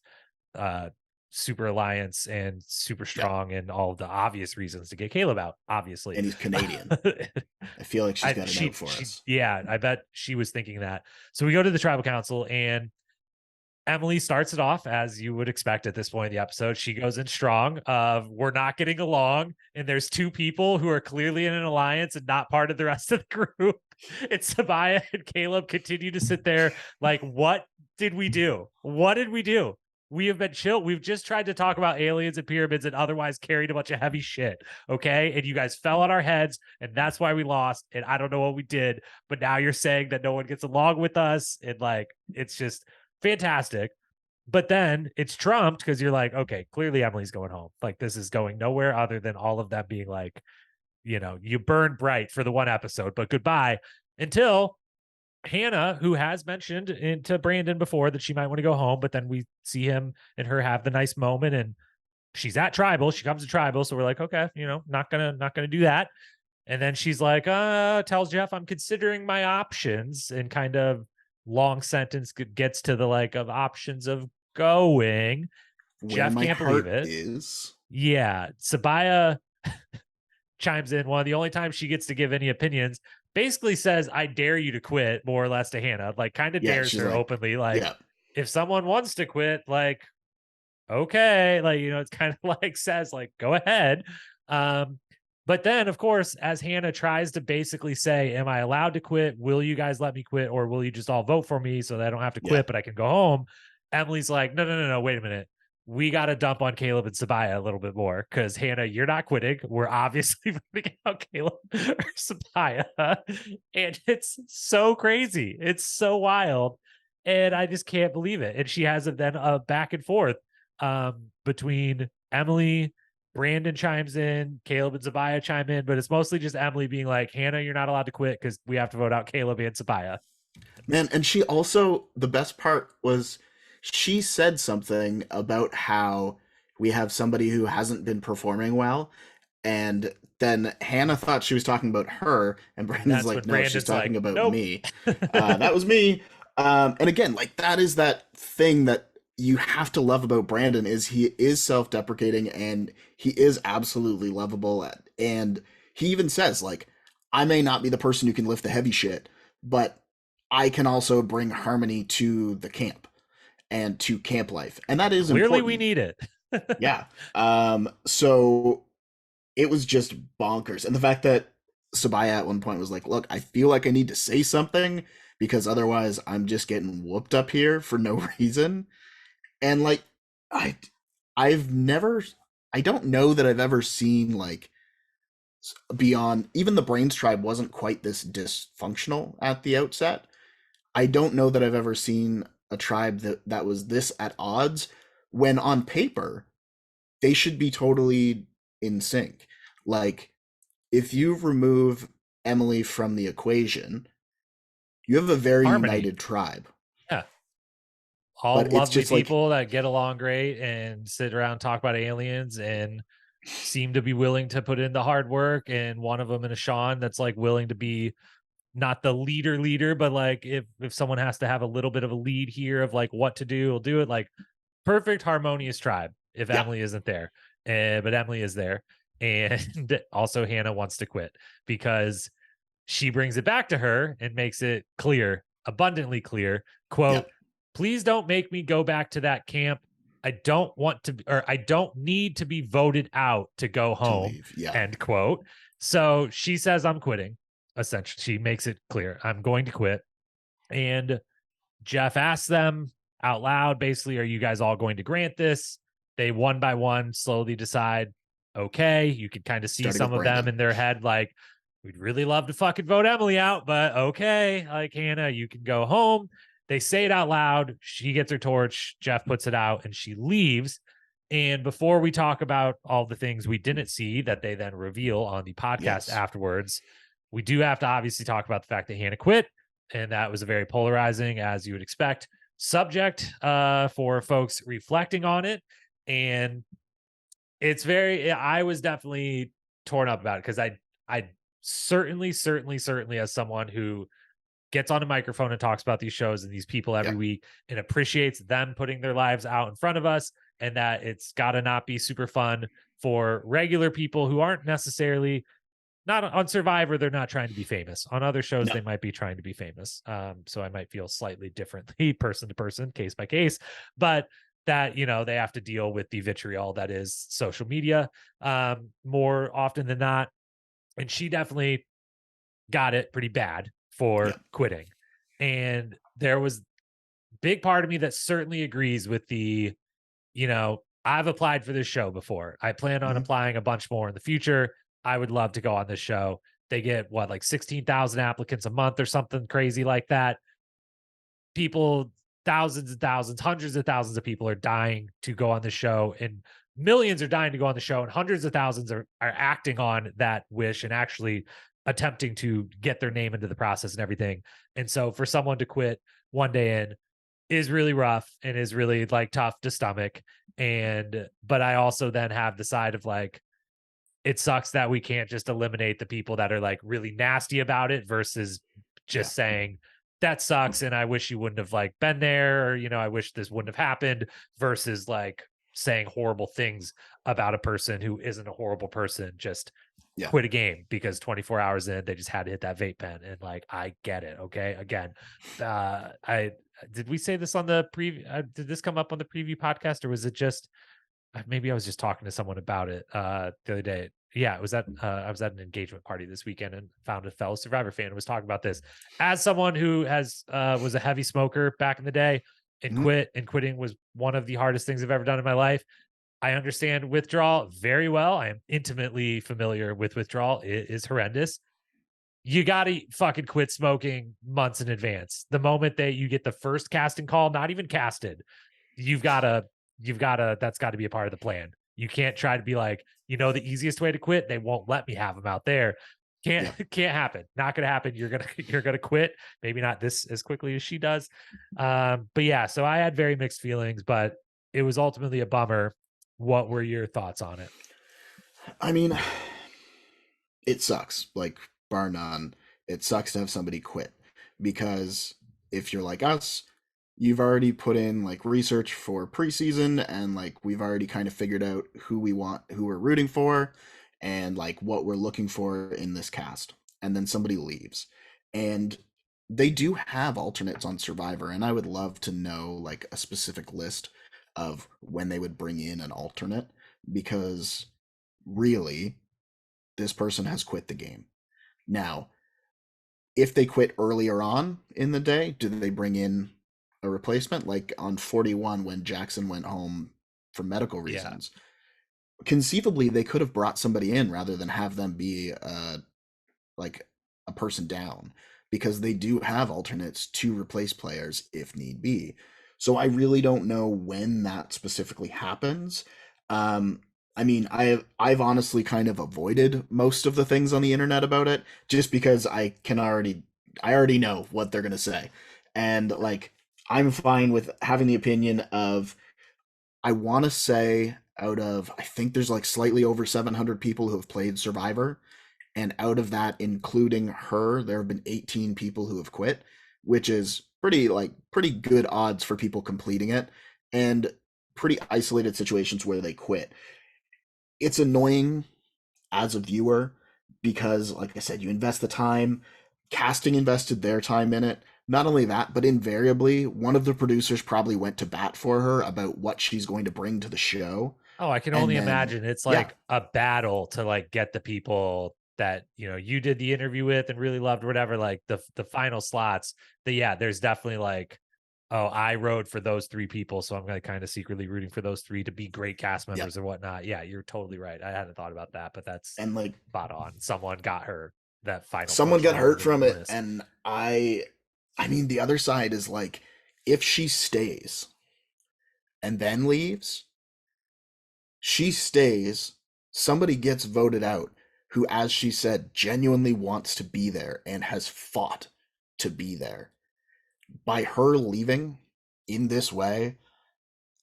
super alliance and super Yeah. strong and all the obvious reasons to get Caleb out, obviously. And he's Canadian. I feel like she's got a note for us. Yeah, I bet she was thinking that. So we go to the tribal council and Emily starts it off as you would expect at this point in the episode. She goes in strong of we're not getting along, and there's two people who are clearly in an alliance and not part of the rest of the group. It's Sabaya and Caleb continue to sit there like, what did we do? What did we do? We have been chill. We've just tried to talk about aliens and pyramids and otherwise carried a bunch of heavy shit. Okay. And you guys fell on our heads, and that's why we lost. And I don't know what we did, but now you're saying that no one gets along with us. And like, it's just fantastic. But then it's trumped because you're like, okay, clearly Emily's going home. Like, this is going nowhere other than all of them being like, you burned bright for the one episode, but goodbye, until Hannah, who has mentioned to Brandon before that she might want to go home, but then we see him and her have the nice moment, and she's at tribal. She comes to tribal, so we're like, okay, not gonna do that. And then she's like, tells Jeff, I'm considering my options, and kind of long sentence gets to the like of options of going. Where Jeff my can't believe heart it. is. Yeah, Sabaya chimes in. One of the only times she gets to give any opinions, basically says, I dare you to quit, more or less, to Hannah, like kind of dares her Like, openly, like, yeah, if someone wants to quit, like, okay, like, it's kind of like says like, go ahead. But then of course, as Hannah tries to basically say, am I allowed to quit, will you guys let me quit, or will you just all vote for me so that I don't have to yeah. quit but I can go home, Emily's like, no, wait a minute, we got to dump on Caleb and Sabaya a little bit more because Hannah, you're not quitting. We're obviously voting out Caleb or Sabaya. And it's so crazy. It's so wild. And I just can't believe it. And she has it then back and forth between Emily, Brandon chimes in, Caleb and Sabaya chime in, but it's mostly just Emily being like, Hannah, you're not allowed to quit because we have to vote out Caleb and Sabaya. Man, and she also, the best part was she said something about how we have somebody who hasn't been performing well, and then Hannah thought she was talking about her, and And Brandon's that's like, when no, she's Brandon's talking like, about nope. me. That was me. And again, like that is that thing that you have to love about Brandon is he is self-deprecating and he is absolutely lovable and he even says like I may not be the person who can lift the heavy shit, but I can also bring harmony to the camp and to camp life. And that is Clearly we important. need it. Yeah. So it was just bonkers. And the fact that Sabaya at one point was like, look, I feel like I need to say something because otherwise I'm just getting whooped up here for no reason. And like I I've never I don't know that I've ever seen like beyond even the Brains tribe wasn't quite this dysfunctional at the outset. I don't know that I've ever seen a tribe that was this at odds when on paper they should be totally in sync. Like if you remove Emily from the equation, you have a very Harmony. united tribe. Yeah. All But it's lovely just like, people that get along great and sit around and talk about aliens and seem to be willing to put in the hard work. And one of them in a Sean that's like willing to be not the leader, but like if someone has to have a little bit of a lead here of like what to do, we'll do it. Like perfect harmonious tribe if yeah, Emily isn't there. But Emily is there. And also Hannah wants to quit because she brings it back to her and makes it clear, abundantly clear, yeah, quote, please don't make me go back to that camp. I don't want to, or I don't need to be voted out to go to home, leave. Yeah, end quote. So she says, I'm quitting. Essentially, she makes it clear, I'm going to quit. And Jeff asks them out loud, basically, are you guys all going to grant this? They one by one slowly decide, okay. You could kind of see starting some with of them Brandon. in their head, like, we'd really love to fucking vote Emily out, but okay, like Hannah, you can go home. They say it out loud. She gets her torch. Jeff puts it out and she leaves. And before we talk about all the things we didn't see that they then reveal on the podcast Yes. afterwards, we do have to obviously talk about the fact that Hannah quit. And that was a very polarizing, as you would expect, subject for folks reflecting on it. And it's very, I was definitely torn up about it because I certainly as someone who gets on a microphone and talks about these shows and these people every Yeah. week and appreciates them putting their lives out in front of us, and that it's got to not be super fun for regular people who aren't necessarily, not on Survivor, they're not trying to be famous. On other shows, No. they might be trying to be famous. So I might feel slightly differently person to person, case by case, but that, you know, they have to deal with the vitriol that is social media more often than not. And she definitely got it pretty bad Yeah. for quitting. And there was big part of me that certainly agrees with the, you know, I've applied for this show before. I plan on Mm-hmm. applying a bunch more in the future. I would love to go on this show. They get what, like 16,000 applicants a month or something crazy like that. People, thousands and thousands, hundreds of thousands of people are dying to go on the show, and millions are dying to go on the show, and hundreds of thousands are acting on that wish and actually attempting to get their name into the process and everything. And so for someone to quit one day in is really rough and is really like tough to stomach. And but I also then have the side of like, it sucks that we can't just eliminate the people that are like really nasty about it versus Yeah. just saying that sucks and I wish you wouldn't have like been there, or, you know, I wish this wouldn't have happened, versus like saying horrible things about a person who isn't a horrible person, just Yeah. quit a game because 24 hours in they just had to hit that vape pen. And like, I get it. Okay, again, I did we say this on the preview, did this come up on the preview podcast, or was it just maybe I was just talking to someone about it the other day. Yeah, it was at I was at an engagement party this weekend and found a fellow Survivor fan who was talking about this. As someone who has was a heavy smoker back in the day and quit. And quitting was one of the hardest things I've ever done in my life. I understand withdrawal very well. I am intimately familiar with withdrawal. It is horrendous. You got to fucking quit smoking months in advance. The moment that you get the first casting call, not even casted, that's got to be a part of the plan. You can't try to be like, the easiest way to quit, they won't let me have them out there. Can't happen. Not gonna happen. You're gonna quit. Maybe not this as quickly as she does. But yeah, so I had very mixed feelings, but it was ultimately a bummer. What were your thoughts on it? I mean, it sucks. Like, bar none. It sucks to have somebody quit, because if you're like us, you've already put in like research for preseason, and like we've already kind of figured out who we want, who we're rooting for, and like what we're looking for in this cast. And then somebody leaves. And they do have alternates on Survivor, and I would love to know like a specific list of when they would bring in an alternate, because really this person has quit the game. Now, if they quit earlier on in the day, do they bring in a replacement? Like on 41 when Jackson went home for medical reasons. Yeah. Conceivably, they could have brought somebody in rather than have them be like a person down, because they do have alternates to replace players if need be. So I really don't know when that specifically happens. I mean, I've honestly kind of avoided most of the things on the internet about it, just because I already know what they're gonna say, and like I'm fine with having the opinion of, I want to say, out of, I think there's like slightly over 700 people who have played Survivor, and out of that, including her, there have been 18 people who have quit, which is pretty good odds for people completing it, and pretty isolated situations where they quit. It's annoying as a viewer, because like I said, you invest the time, casting invested their time in it. Not only that, but invariably one of the producers probably went to bat for her about what she's going to bring to the show. Oh, I can only imagine. It's like a battle to like get the people that you did the interview with and really loved, whatever, like the final slots. There's definitely like, oh, I rode for those three people, so I'm like kind of secretly rooting for those three to be great cast members and whatnot. Yeah, you're totally right. I hadn't thought about that, but that's like spot on. Someone got her that final. Someone got hurt from it, and I mean, the other side is like, if she stays and then leaves, she stays, somebody gets voted out who, as she said, genuinely wants to be there and has fought to be there. By her leaving in this way,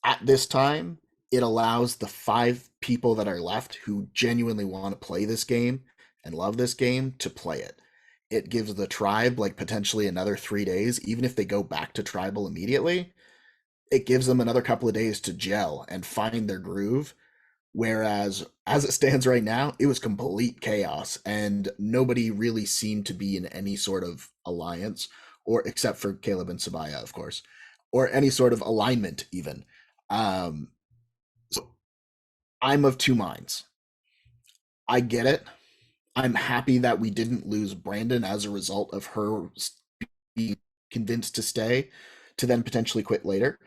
at this time, it allows the 5 people that are left who genuinely want to play this game and love this game to play it. It gives the tribe like potentially another 3 days, even if they go back to tribal immediately. It gives them another couple of days to gel and find their groove. Whereas, as it stands right now, it was complete chaos, and nobody really seemed to be in any sort of alliance, or except for Caleb and Sabaya, of course, or any sort of alignment even. So I'm of two minds. I get it. I'm happy that we didn't lose Brandon as a result of her being convinced to stay, to then potentially quit later,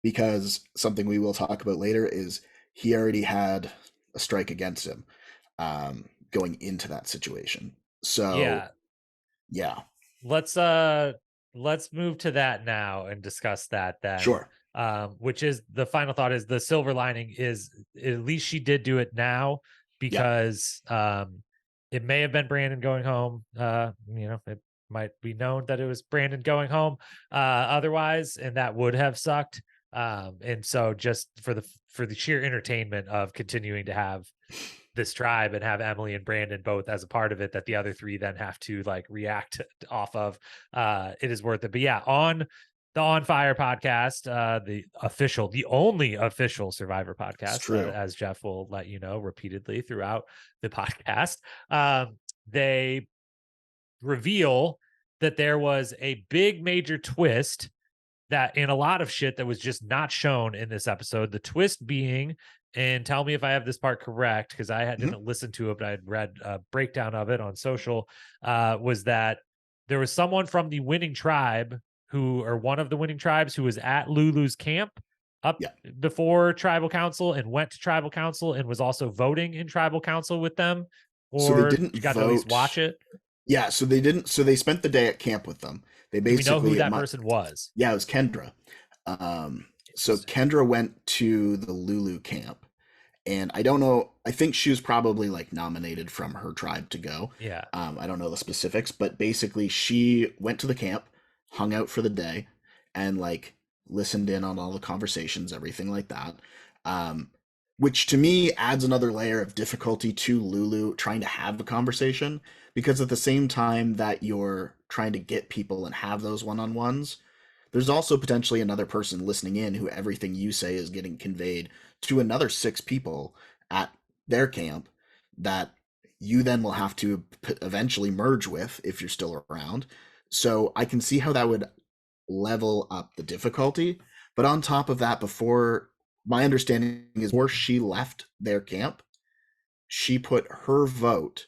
because something we will talk about later is he already had a strike against him going into that situation. So yeah. Let's move to that now and discuss that then. Sure. Which is the final thought, is the silver lining is at least she did do it now, because it may have been Brandon going home. It might be known that it was Brandon going home otherwise, and that would have sucked. And so just for the sheer entertainment of continuing to have this tribe and have Emily and Brandon both as a part of it, that the other 3 then have to like react off of, it is worth it. But yeah, on the On Fire podcast, the only official Survivor podcast, as Jeff will let you know repeatedly throughout the podcast, they reveal that there was a big major twist that in a lot of shit that was just not shown in this episode. The twist being, and tell me if I have this part correct, because I didn't listen to it, but I had read a breakdown of it on social, was that there was someone from the winning tribe who are one of the winning tribes who was at Lulu's camp up Yeah. before tribal council and went to tribal council and was also voting in tribal council with them, So they or didn't you got to at least watch vote. it? Yeah, so they didn't. So they spent the day at camp with them. They Do we know who basically, that person was? yeah, it was Kendra. So Interesting. Kendra went to the Lulu camp, and I don't know. I think she was probably like nominated from her tribe to go. Yeah. I don't know the specifics, but basically she went to the camp, hung out for the day, and like listened in on all the conversations, everything like that. Um, which to me adds another layer of difficulty to Lulu trying to have a conversation, because at the same time that you're trying to get people and have those one-on-ones, there's also potentially another person listening in who everything you say is getting conveyed to another six people at their camp that you then will have to eventually merge with if you're still around. So I can see how that would level up the difficulty. But on top of that, before my understanding is, before she left their camp, she put her vote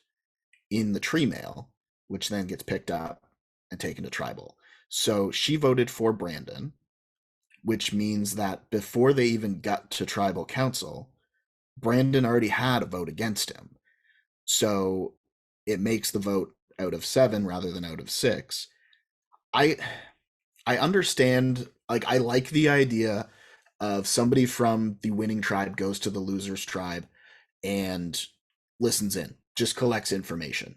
in the tree mail, which then gets picked up and taken to tribal. So she voted for Brandon, which means that before they even got to tribal council, Brandon already had a vote against him. So it makes the vote out of 7 rather than out of 6. I I understand, like I like the idea of somebody from the winning tribe goes to the loser's tribe and listens in, just collects information.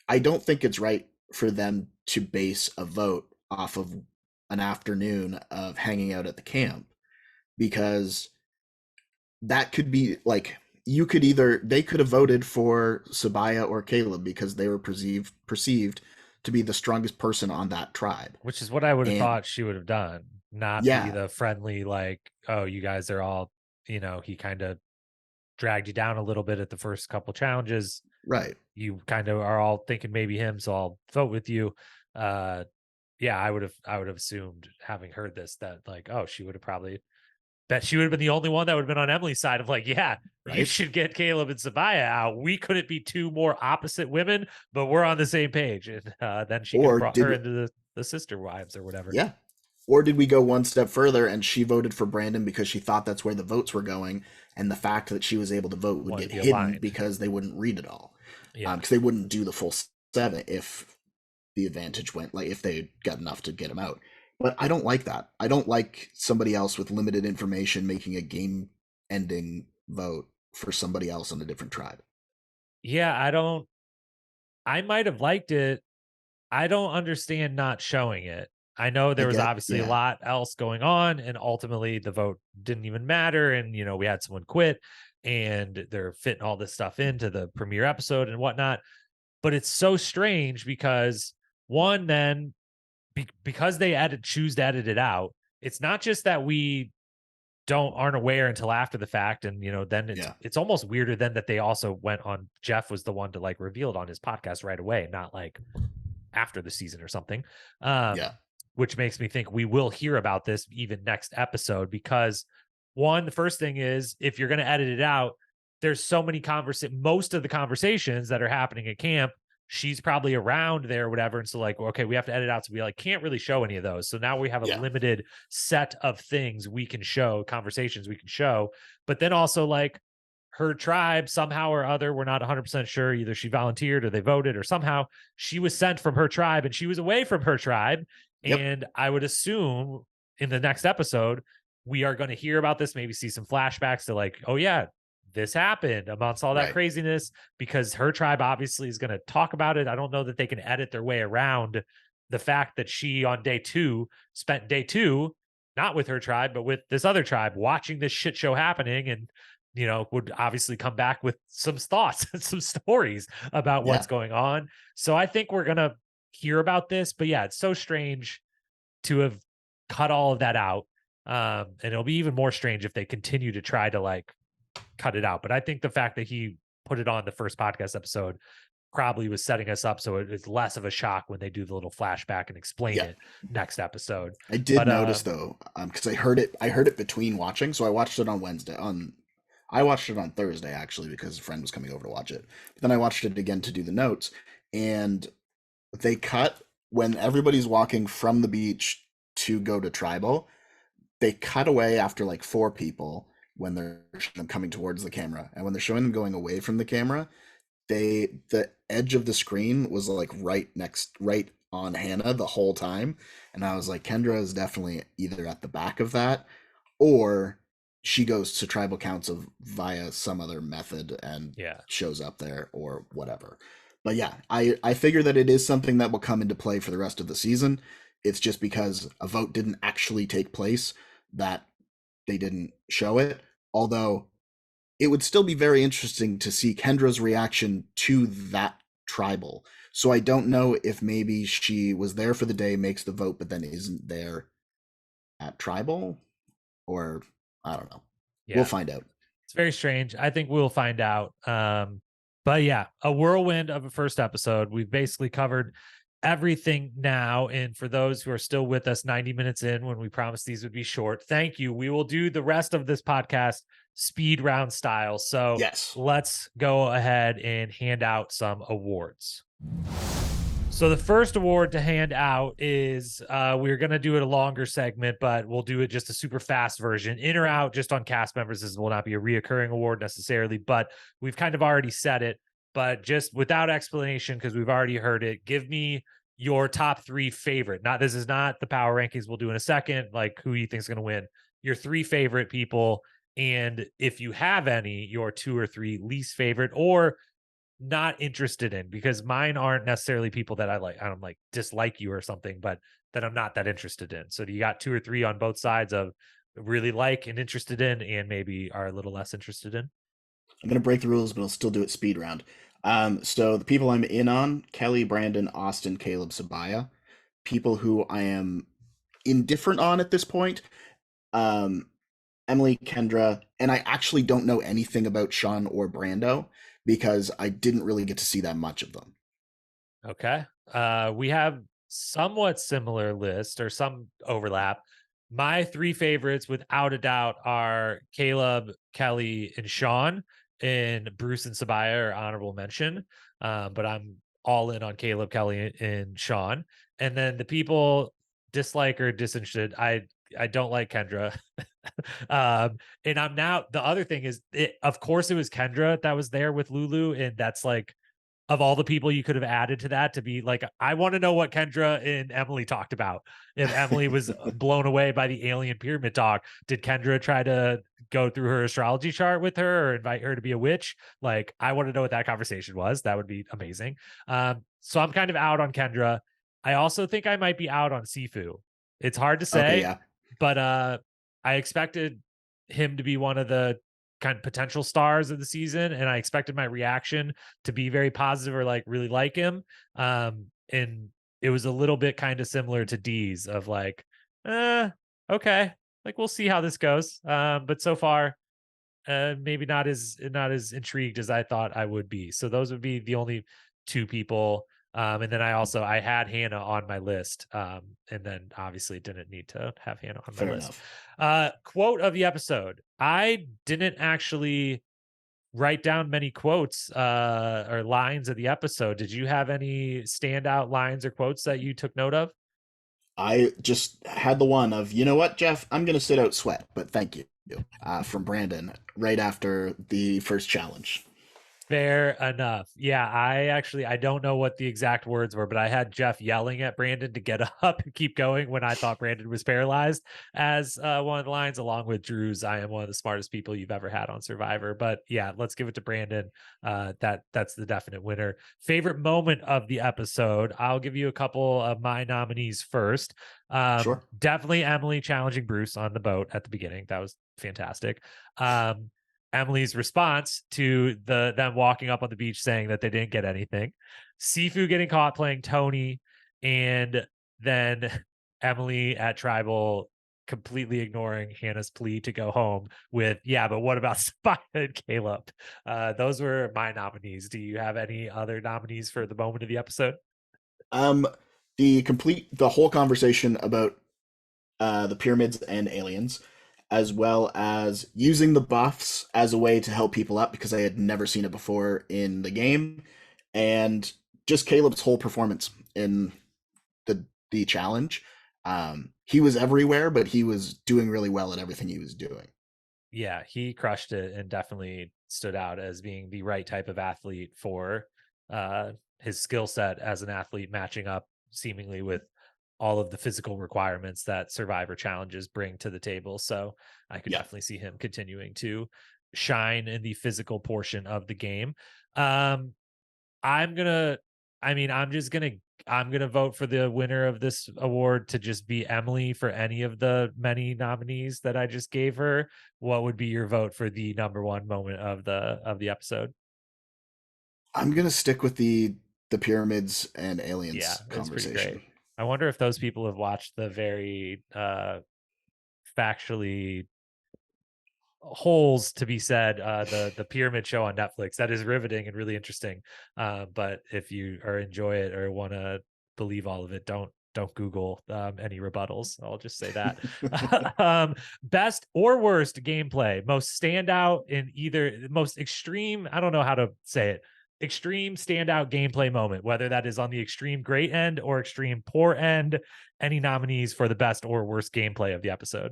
I don't think it's right for them to base a vote off of an afternoon of hanging out at the camp, because that could be like, you could either, they could have voted for Sabaya or Caleb because they were perceived to be the strongest person on that tribe. Which is what I would have And thought she would have done, not be yeah, the friendly, like, oh, you guys are all, he kind of dragged you down a little bit at the first couple challenges. right. You kind of are all thinking maybe him, so I'll vote with you. Uh, yeah, I would have assumed, having heard this, that like, oh, she would have probably bet she would have been the only one that would have been on Emily's side of like, yeah, you Right. should get Caleb and Sabaya out. We couldn't be two more opposite women, but we're on the same page. And then she could have Or brought her did, into the sister wives or whatever. yeah. Or did we go one step further and she voted for Brandon because she thought that's where the votes were going, and the fact that she was able to vote would Wanted to get be hidden aligned. because they wouldn't read it all. Yeah. Because they wouldn't do the full 7 if the advantage went, like if they got enough to get him out. But I don't like that. I don't like somebody else with limited information making a game ending vote for somebody else on a different tribe. Yeah, I might have liked it. I don't understand not showing it. I know I there was get, obviously a yeah, lot else going on, and ultimately the vote didn't even matter. And, we had someone quit, and they're fitting all this stuff into the premiere episode and whatnot. But it's so strange because, one, then because they choose to edit it out, it's not just that we aren't aware until after the fact, and then it's yeah, it's almost weirder than that they also went on. Jeff was the one to like reveal it on his podcast right away, not like after the season or something. yeah, Which makes me think we will hear about this even next episode, because one, the first thing is, if you're going to edit it out, there's so many most of the conversations that are happening at camp, she's probably around there or whatever. And so like, okay, we have to edit out. So we like can't really show any of those. So now we have a yeah, limited set of things we can show, conversations we can show. But then also like, her tribe somehow or other, we're not 100% sure, either she volunteered or they voted, or somehow she was sent from her tribe and she was away from her tribe. yep, And I would assume in the next episode we are going to hear about this, maybe see some flashbacks to like, oh yeah, this happened amongst all that right, craziness, because her tribe obviously is going to talk about it. I don't know that they can edit their way around the fact that she on day 2 spent day 2 not with her tribe but with this other tribe watching this shit show happening, and would obviously come back with some thoughts and some stories about yeah, what's going on. So I think we're going to hear about this, but yeah, it's so strange to have cut all of that out. And it'll be even more strange if they continue to try to like cut it out. But I think the fact that he put it on the first podcast episode probably was setting us up so it's less of a shock when they do the little flashback and explain yeah. it next episode. I did But notice though, because I heard it between watching, so I watched it on Wednesday. I watched it on Thursday actually because a friend was coming over to watch it. But then I watched it again to do the notes, and they cut when everybody's walking from the beach to go to tribal, they cut away after like four people when they're showing them coming towards the camera, and when they're showing them going away from the camera, the edge of the screen was like right on Hannah the whole time, and I was like, Kendra is definitely either at the back of that, or she goes to tribal council via some other method and Yeah. shows up there or whatever. But yeah, I figure that it is something that will come into play for the rest of the season. It's just because a vote didn't actually take place that they didn't show it. Although it would still be very interesting to see Kendra's reaction to that tribal. So I don't know if maybe she was there for the day, makes the vote, but then isn't there at tribal, or I don't know. We'll Yeah. find out. It's very strange. I think we'll find out. But yeah, a whirlwind of a first episode. We've basically covered everything now. And for those who are still with us 90 minutes in, when we promised these would be short, thank you. We will do the rest of this podcast speed round style. So Yes. let's go ahead and hand out some awards. So the first award to hand out is we're going to do it a longer segment, but we'll do it just a super fast version. In or out, just on cast members. This will not be a reoccurring award necessarily, but we've kind of already said it. But just without explanation, because we've already heard it, give me your top three favorite. Not This is not the power rankings we'll do in a second, like who you think is going to win. Your three favorite people, and if you have any, your two or three least favorite, or not interested in, because mine aren't necessarily people that I don't like dislike you or something, but that I'm not that interested in. So do you got two or three on both sides of really like and interested in, and maybe are a little less interested in? I'm gonna break the rules, but I'll still do it speed round. So the people I'm in on: Kelly, Brandon, Austin, Caleb, Sabaya. People who I am indifferent on at this point: um, Emily, Kendra, and I actually don't know anything about Sean or Brando because I didn't really get to see that much of them. Okay. We have somewhat similar list or some overlap. My three favorites, without a doubt, are Caleb, Kelly, and Sean. And Bruce and Sabaya are honorable mention. But I'm all in on Caleb, Kelly, and Sean. And then the people dislike or disinterested. I don't like Kendra. And I'm now, the other thing is, of course it was Kendra that was there with Lulu, and that's like, of all the people you could have added to that, to be like, I want to know what Kendra and Emily talked about. If Emily was blown away by the alien pyramid talk, did Kendra try to go through her astrology chart with her or invite her to be a witch? Like, I want to know what that conversation was. That would be amazing. So I'm kind of out on Kendra. I also think I might be out on Sifu. It's hard to Okay, say, yeah, but I expected him to be one of the kind of potential stars of the season, and I expected my reaction to be very positive or like really like him. And it was a little bit kind of similar to D's of like, okay, like we'll see how this goes. But so far, maybe not as intrigued as I thought I would be. So those would be the only two people. And then I had Hannah on my list, and then obviously didn't need to have Hannah on my fair list. enough. Quote of the episode: I didn't actually write down many quotes or lines of the episode. Did you have any standout lines or quotes that you took note of? I just had the one of, you know what, Jeff, I'm gonna sit out sweat, but thank you, from Brandon right after the first challenge. Fair enough. Yeah, I don't know what the exact words were, but I had Jeff yelling at Brandon to get up and keep going when I thought Brandon was paralyzed as one of the lines, along with Drew's "I am one of the smartest people you've ever had on Survivor." But yeah, let's give it to Brandon. That's the definite winner. Favorite moment of the episode. I'll give you a couple of my nominees first. Sure. Definitely Emily challenging Bruce on the boat at the beginning. That was fantastic. Emily's response to them walking up on the beach saying that they didn't get anything, Sifu getting caught playing Tony, and then Emily at Tribal completely ignoring Hannah's plea to go home with, yeah, but what about Spy and Caleb? Those were my nominees. Do you have any other nominees for the moment of the episode? Um, the whole conversation about the pyramids and aliens, as well as using the buffs as a way to help people up because I had never seen it before in the game, and just Caleb's whole performance in the challenge. He was everywhere, but he was doing really well at everything he was doing. Yeah, he crushed it and definitely stood out as being the right type of athlete for his skill set as an athlete, matching up seemingly with all of the physical requirements that Survivor challenges bring to the table. So I could Yeah. definitely see him continuing to shine in the physical portion of the game. Um, I'm gonna, I'm gonna vote for the winner of this award to just be Emily for any of the many nominees that I just gave her. What would be your vote for the number one moment of the episode? I'm gonna stick with the pyramids and Yeah, aliens it's pretty great. conversation. I wonder if those people have watched the very factually holes to be said, the pyramid show on Netflix. That is riveting and really interesting. But if you or enjoy it or want to believe all of it, don't Google any rebuttals. I'll just say that. Best or worst gameplay, most standout in either most extreme. I don't know how to say it. Extreme standout gameplay moment, whether that is on the extreme great end or extreme poor end. Any nominees for the best or worst gameplay of the episode?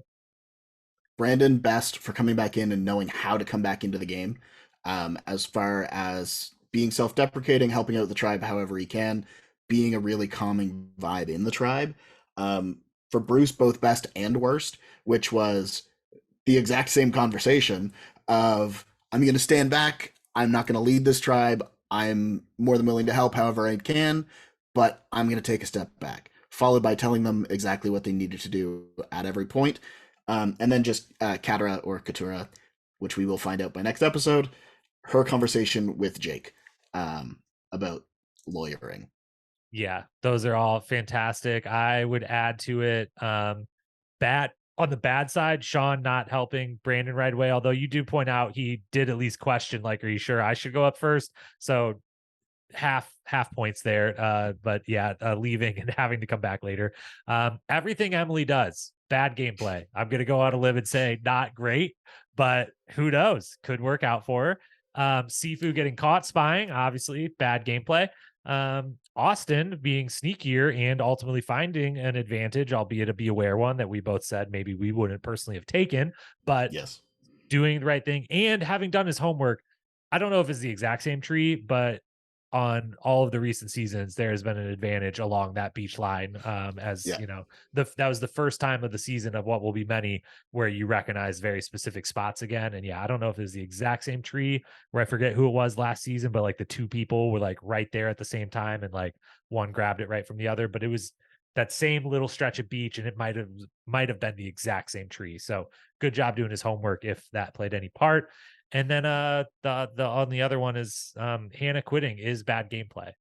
Brandon, best for coming back in and knowing how to come back into the game. As far as being self-deprecating, helping out the tribe however he can, being a really calming vibe in the tribe. For Bruce, both best and worst, which was the exact same conversation of I'm going to stand back. I'm not going to lead this tribe. I'm more than willing to help however I can, but I'm going to take a step back, followed by telling them exactly what they needed to do at every point. And then just Katara or Katura, which we will find out by next episode, her conversation with Jake about lawyering. Yeah, those are all fantastic. I would add to it bad on the bad side, Sean not helping Brandon right away. Although you do point out he did at least question, like, are you sure I should go up first? So half points there. But yeah, leaving and having to come back later. Everything Emily does, bad gameplay. I'm gonna go out on a limb and say not great, but who knows? Could work out for her. Sifu getting caught spying, obviously bad gameplay. Austin being sneakier and ultimately finding an advantage, albeit a be aware one that we both said maybe we wouldn't personally have taken, but Yes. doing the right thing and having done his homework. I don't know if it's the exact same tree, but on all of the recent seasons, there has been an advantage along that beach line. As Yeah. you know, that was the first time of the season of what will be many where you recognize very specific spots again. And yeah, I don't know if it's the exact same tree where I forget who it was last season, but like the two people were like right there at the same time and like one grabbed it right from the other, but it was that same little stretch of beach and it might have been the exact same tree. So good job doing his homework if that played any part. And then the on the other one is Hannah quitting is bad gameplay.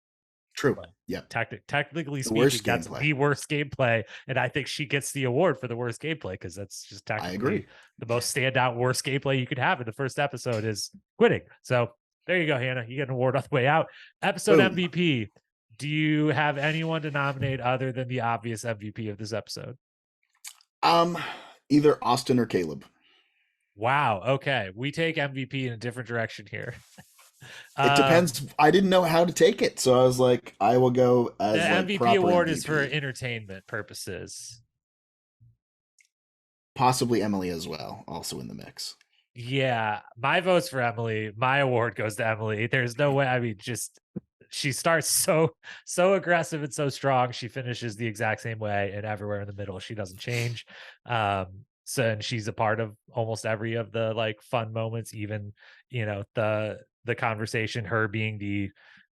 True. But Yeah. technically The speaking, worst that's gameplay. the worst gameplay. And I think she gets the award for the worst gameplay because that's just I technically agree. the most standout worst gameplay you could have in the first episode is quitting. So there you go, Hannah. You get an award on the way out. Episode Boom. MVP. Do you have anyone to nominate other than the obvious MVP of this episode? Either Austin or Caleb. Wow. Okay. We take MVP in a different direction here. It depends. I didn't know how to take it, so I was like, I will go The as like MVP proper award MVP. is for entertainment purposes. Possibly Emily as well, also in the mix. Yeah, my vote's for Emily. My award goes to Emily. There's no way. I mean, just she starts so aggressive and so strong. She finishes the exact same way, and everywhere in the middle, she doesn't change. So and she's a part of almost every of the like fun moments, even the conversation, her being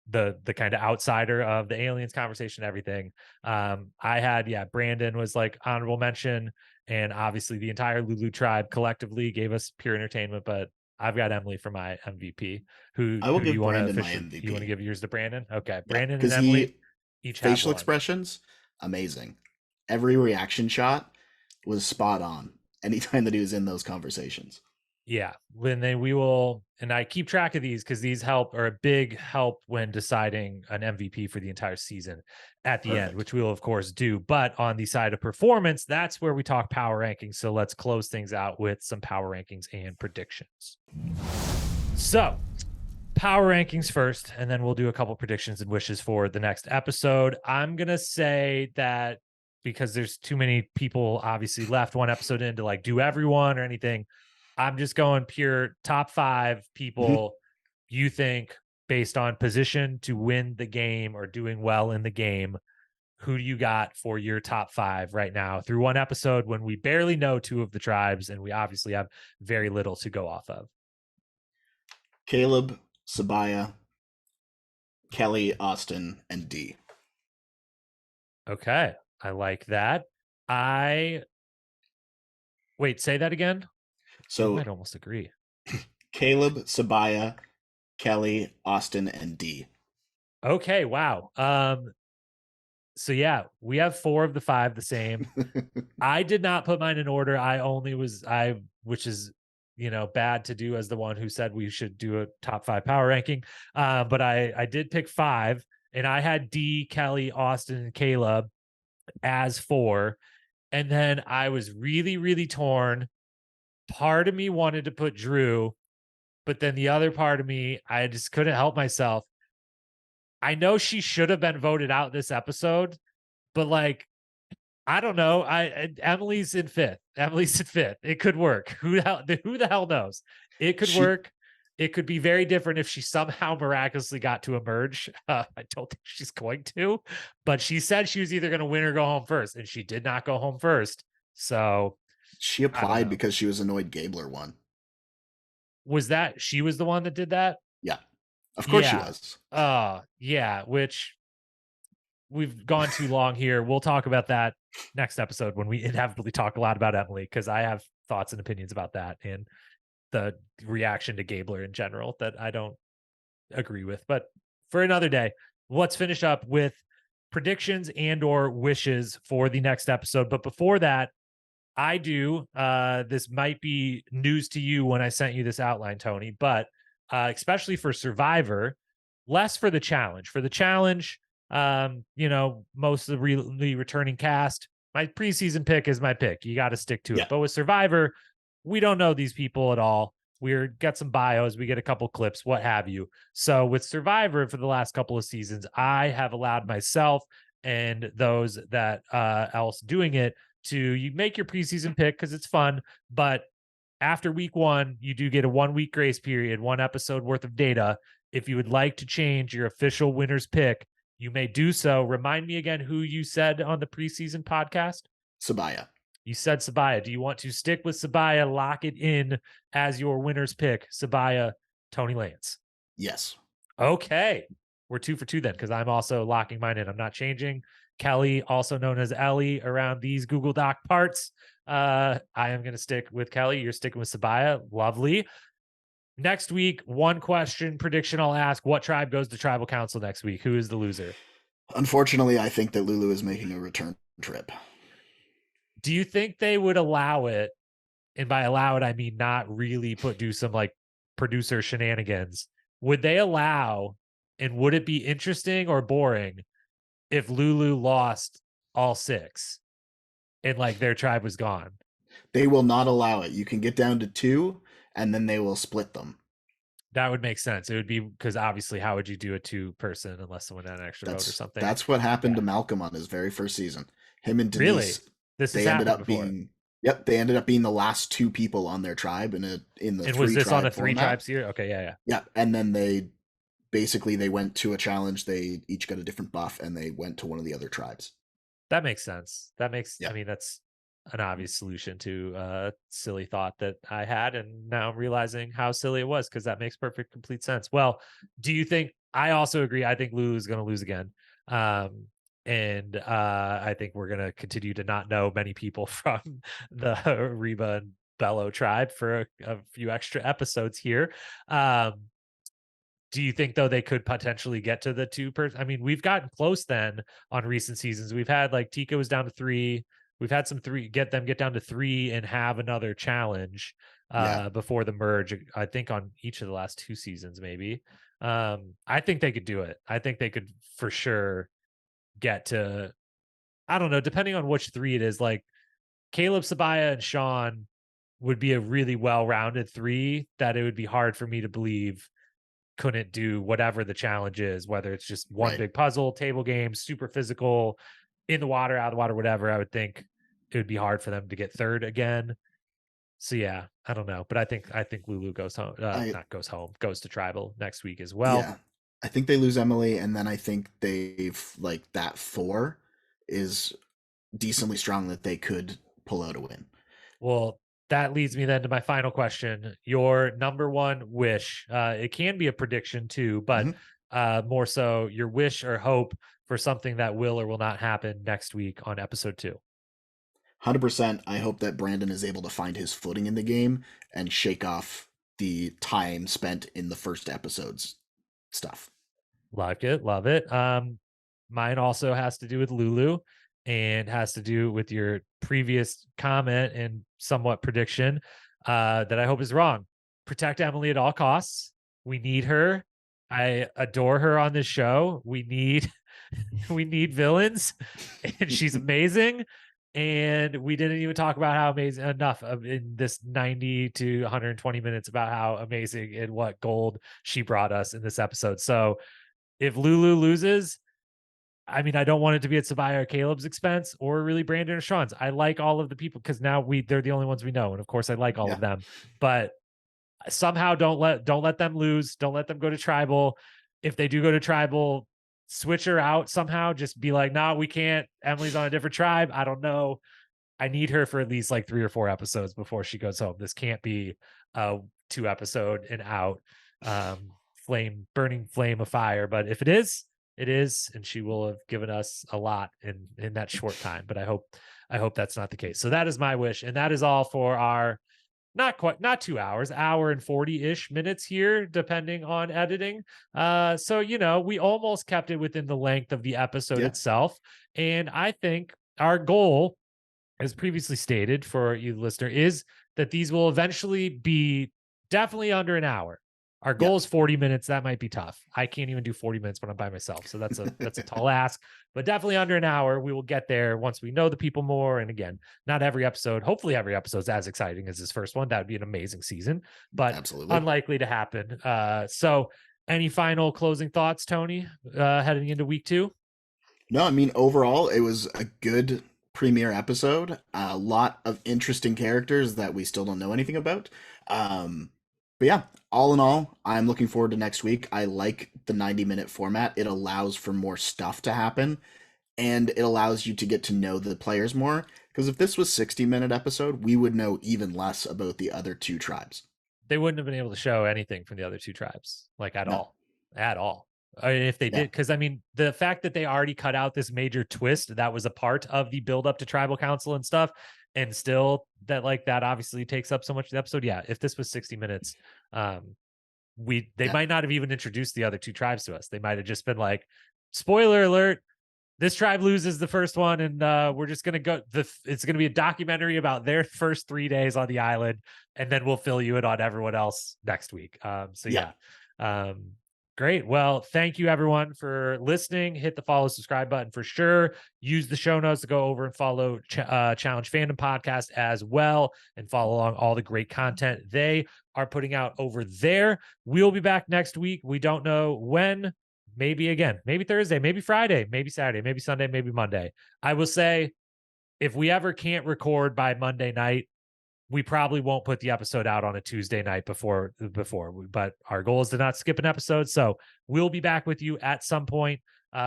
the kind of outsider of the aliens conversation, everything. I had Brandon was like honorable mention, and obviously the entire Lulu tribe collectively gave us pure entertainment, but I've got Emily for my MVP. Who I will you give want to Brandon my officially you want to MVP. give yours to Brandon? Okay, Yeah, Brandon and because Emily he each have facial one. expressions amazing. Every reaction shot was spot on. Anytime that he was in those conversations. Yeah, then we will, and I keep track of these because these are a big help when deciding an MVP for the entire season at the end, which we will of course do. But on the side of performance, that's where we talk power rankings. So let's close things out with some power rankings and predictions. So power rankings first, and then we'll do a couple predictions and wishes for the next episode. I'm gonna say that because there's too many people obviously left one episode in to like do everyone or anything. I'm just going pure top 5 Mhm. people you think based on position to win the game or doing well in the game. Who do you got for your top 5 right now through one episode when we barely know 2 of the tribes and we obviously have very little to go off of? Caleb, Sabaya, Kelly, Austin, and D. Okay. I like that. I wait, say that again. We So might almost agree. Caleb, Sabaya, Kelly, Austin, and D. Okay, wow. So yeah, we have 4 of the 5 the same. I did not put mine in order. Which is, bad to do as the one who said we should do a top 5 power ranking. But I did pick 5, and I had D, Kelly, Austin, and Caleb as 4. And then I was really, really torn. Part of me wanted to put Drew, but then the other part of me, I just couldn't help myself. I know she should have been voted out this episode, but like, I don't know. Emily's in 5th. Emily's in 5th. It could work. Who the hell knows? It could She work. It could be very different if she somehow miraculously got to emerge. I don't think she's going to, but she said she was either going to win or go home first, and she did not go home first. So she I don't applied know. because she was annoyed Gabler won. She was the one that did that? Yeah, of course she Yeah. was. Yeah, which we've gone too long here. We'll talk about that next episode when we inevitably talk a lot about Emily, because I have thoughts and opinions about that and the reaction to Gabler in general that I don't agree with. But for another day, let's finish up with predictions and or wishes for the next episode. But before that, I do. This might be news to you when I sent you this outline, Tony, but especially for Survivor, less for the challenge. For the challenge, most of the returning cast, my preseason pick is my pick. You got to stick to Yeah. it. But with Survivor, we don't know these people at all. We get some bios, we get a couple clips, what have you. So with Survivor for the last couple of seasons, I have allowed myself and those that else doing it to you make your preseason pick because it's fun, but after week 1 you do get a 1 week grace period, 1 episode worth of data. If you would like to change your official winner's pick, you may do so. Remind me again who you said on the preseason podcast. Sabaya. You said Sabaya. Do you want to stick with Sabaya, lock it in as your winner's pick? Sabaya, Tony Lance. Yes. Okay, we're 2 for 2 then, because I'm also locking mine in. I'm not changing. Kelly, also known as Ellie around these Google Doc parts. I am going to stick with Kelly. You're sticking with Sabaya. Lovely. Next week, one question prediction I'll ask. What tribe goes to tribal council next week? Who is the loser? Unfortunately, I think that Lulu is making a return trip. Do you think they would allow it? And by allow it, I mean not really do some like producer shenanigans. Would they allow, and would it be interesting or boring if Lulu lost all 6 and like their tribe was gone? They will not allow it. You can get down to 2, and then they will split them. That would make sense. It would be because obviously, how would you do a 2-person unless someone had an extra vote or something? That's what happened Yeah. to Malcolm on his very first season. Him and Really? Denise. This has They ended happened up before. being. Yep, they ended up being the last 2 people on their tribe in the And was this on a 3 tribe 3-tribe format. series? Okay, yeah. Yeah, and then they went to a challenge. They each got a different buff, and they went to one of the other tribes. That makes sense. Yeah. I mean, that's an obvious solution to a silly thought that I had. And now I'm realizing how silly it was because that makes perfect, complete sense. Well, do you think, I also agree. I think Lulu's going to lose again. And I think we're going to continue to not know many people from the Reba and Belo tribe for a few extra episodes here. Do you think though they could potentially get to the 2-person? I mean, we've gotten close then on recent seasons. We've had like Tika was down to 3. We've had some 3 get down to 3 and have another challenge before the merge. I think on each of the last 2 seasons, maybe. I think they could do it. I think they could for sure get to, I don't know, depending on which 3 it is, like Caleb, Sabaya, and Sean would be a really well-rounded 3 that it would be hard for me to believe couldn't do whatever the challenge is, whether it's just one Right. big puzzle, table game, super physical, in the water, out of the water, whatever. I would think it would be hard for them to get third again. So yeah, I don't know, but I think Lulu goes home, goes to tribal next week as well. Yeah. I think they lose Emily, and then I think they've like that 4 is decently strong that they could pull out a win. Well, that leads me then to my final question. Your number one wish. It can be a prediction too, but more so your wish or hope for something that will or will not happen next week on episode 2. 100%. I hope that Brandon is able to find his footing in the game and shake off the time spent in the first episode's stuff. Like it, love it. Mine also has to do with Lulu and has to do with your previous comment and somewhat prediction that I hope is wrong. Protect Emily at all costs. We need her. I adore her on this show. We need villains, and she's amazing. And we didn't even talk about how amazing enough of in this 90 to 120 minutes about how amazing and what gold she brought us in this episode. So if Lulu loses, I mean, I don't want it to be at Sabaya or Caleb's expense or really Brandon or Sean's. I like all of the people because now they're the only ones we know. And of course I like all of them, but somehow don't let them lose. Don't let them go to tribal. If they do go to tribal, switch her out somehow. Just be like, no, we can't. Emily's on a different tribe. I don't know. I need her for at least like 3 or 4 episodes before she goes home. This can't be a 2 episode and out burning flame of fire. But if it is, it is, and she will have given us a lot in that short time. But I hope that's not the case. So that is my wish, and that is all for our not 2 hours, hour and 40-ish minutes here, depending on editing. So we almost kept it within the length of the episode itself, and I think our goal, as previously stated for you listener, is that these will eventually be definitely under an hour. Our goal is 40 minutes. That might be tough. I can't even do 40 minutes when I'm by myself. So that's a tall ask, but definitely under an hour. We will get there once we know the people more. And again, not every episode, hopefully every episode is as exciting as this first one. That would be an amazing season, but absolutely unlikely to happen. So any final closing thoughts, Tony, heading into week 2? No, I mean, overall, it was a good premiere episode. A lot of interesting characters that we still don't know anything about. But yeah, all in all, I'm looking forward to next week. I like the 90-minute format. It allows for more stuff to happen, and it allows you to get to know the players more. Because if this was 60-minute episode, we would know even less about the other 2 tribes. They wouldn't have been able to show anything from the other 2 tribes, like at all. If they did, because I mean, the fact that they already cut out this major twist that was a part of the build up to tribal council and stuff, and still that obviously takes up so much of the episode. Yeah, if this was 60 minutes, they might not have even introduced the other 2 tribes to us. They might have just been like, spoiler alert, this tribe loses the first one, and we're just gonna go. It's gonna be a documentary about their first 3 days on the island, and then we'll fill you in on everyone else next week. Great. Well, thank you everyone for listening. Hit the follow, subscribe button for sure. Use the show notes to go over and follow Challenge Fandom Podcast as well, and follow along all the great content they are putting out over there. We'll be back next week. We don't know when. Maybe Thursday, maybe Friday, maybe Saturday, maybe Sunday, maybe Monday. I will say, if we ever can't record by Monday night, we probably won't put the episode out on a Tuesday night before, but our goal is to not skip an episode. So we'll be back with you at some point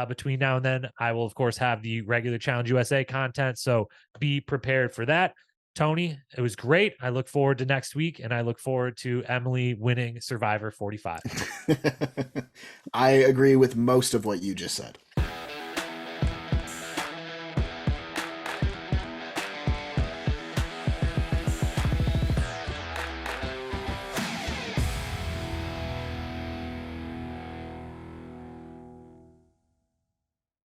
between now and then. I will, of course, have the regular Challenge USA content. So be prepared for that. Tony, it was great. I look forward to next week, and I look forward to Emily winning Survivor 45. I agree with most of what you just said.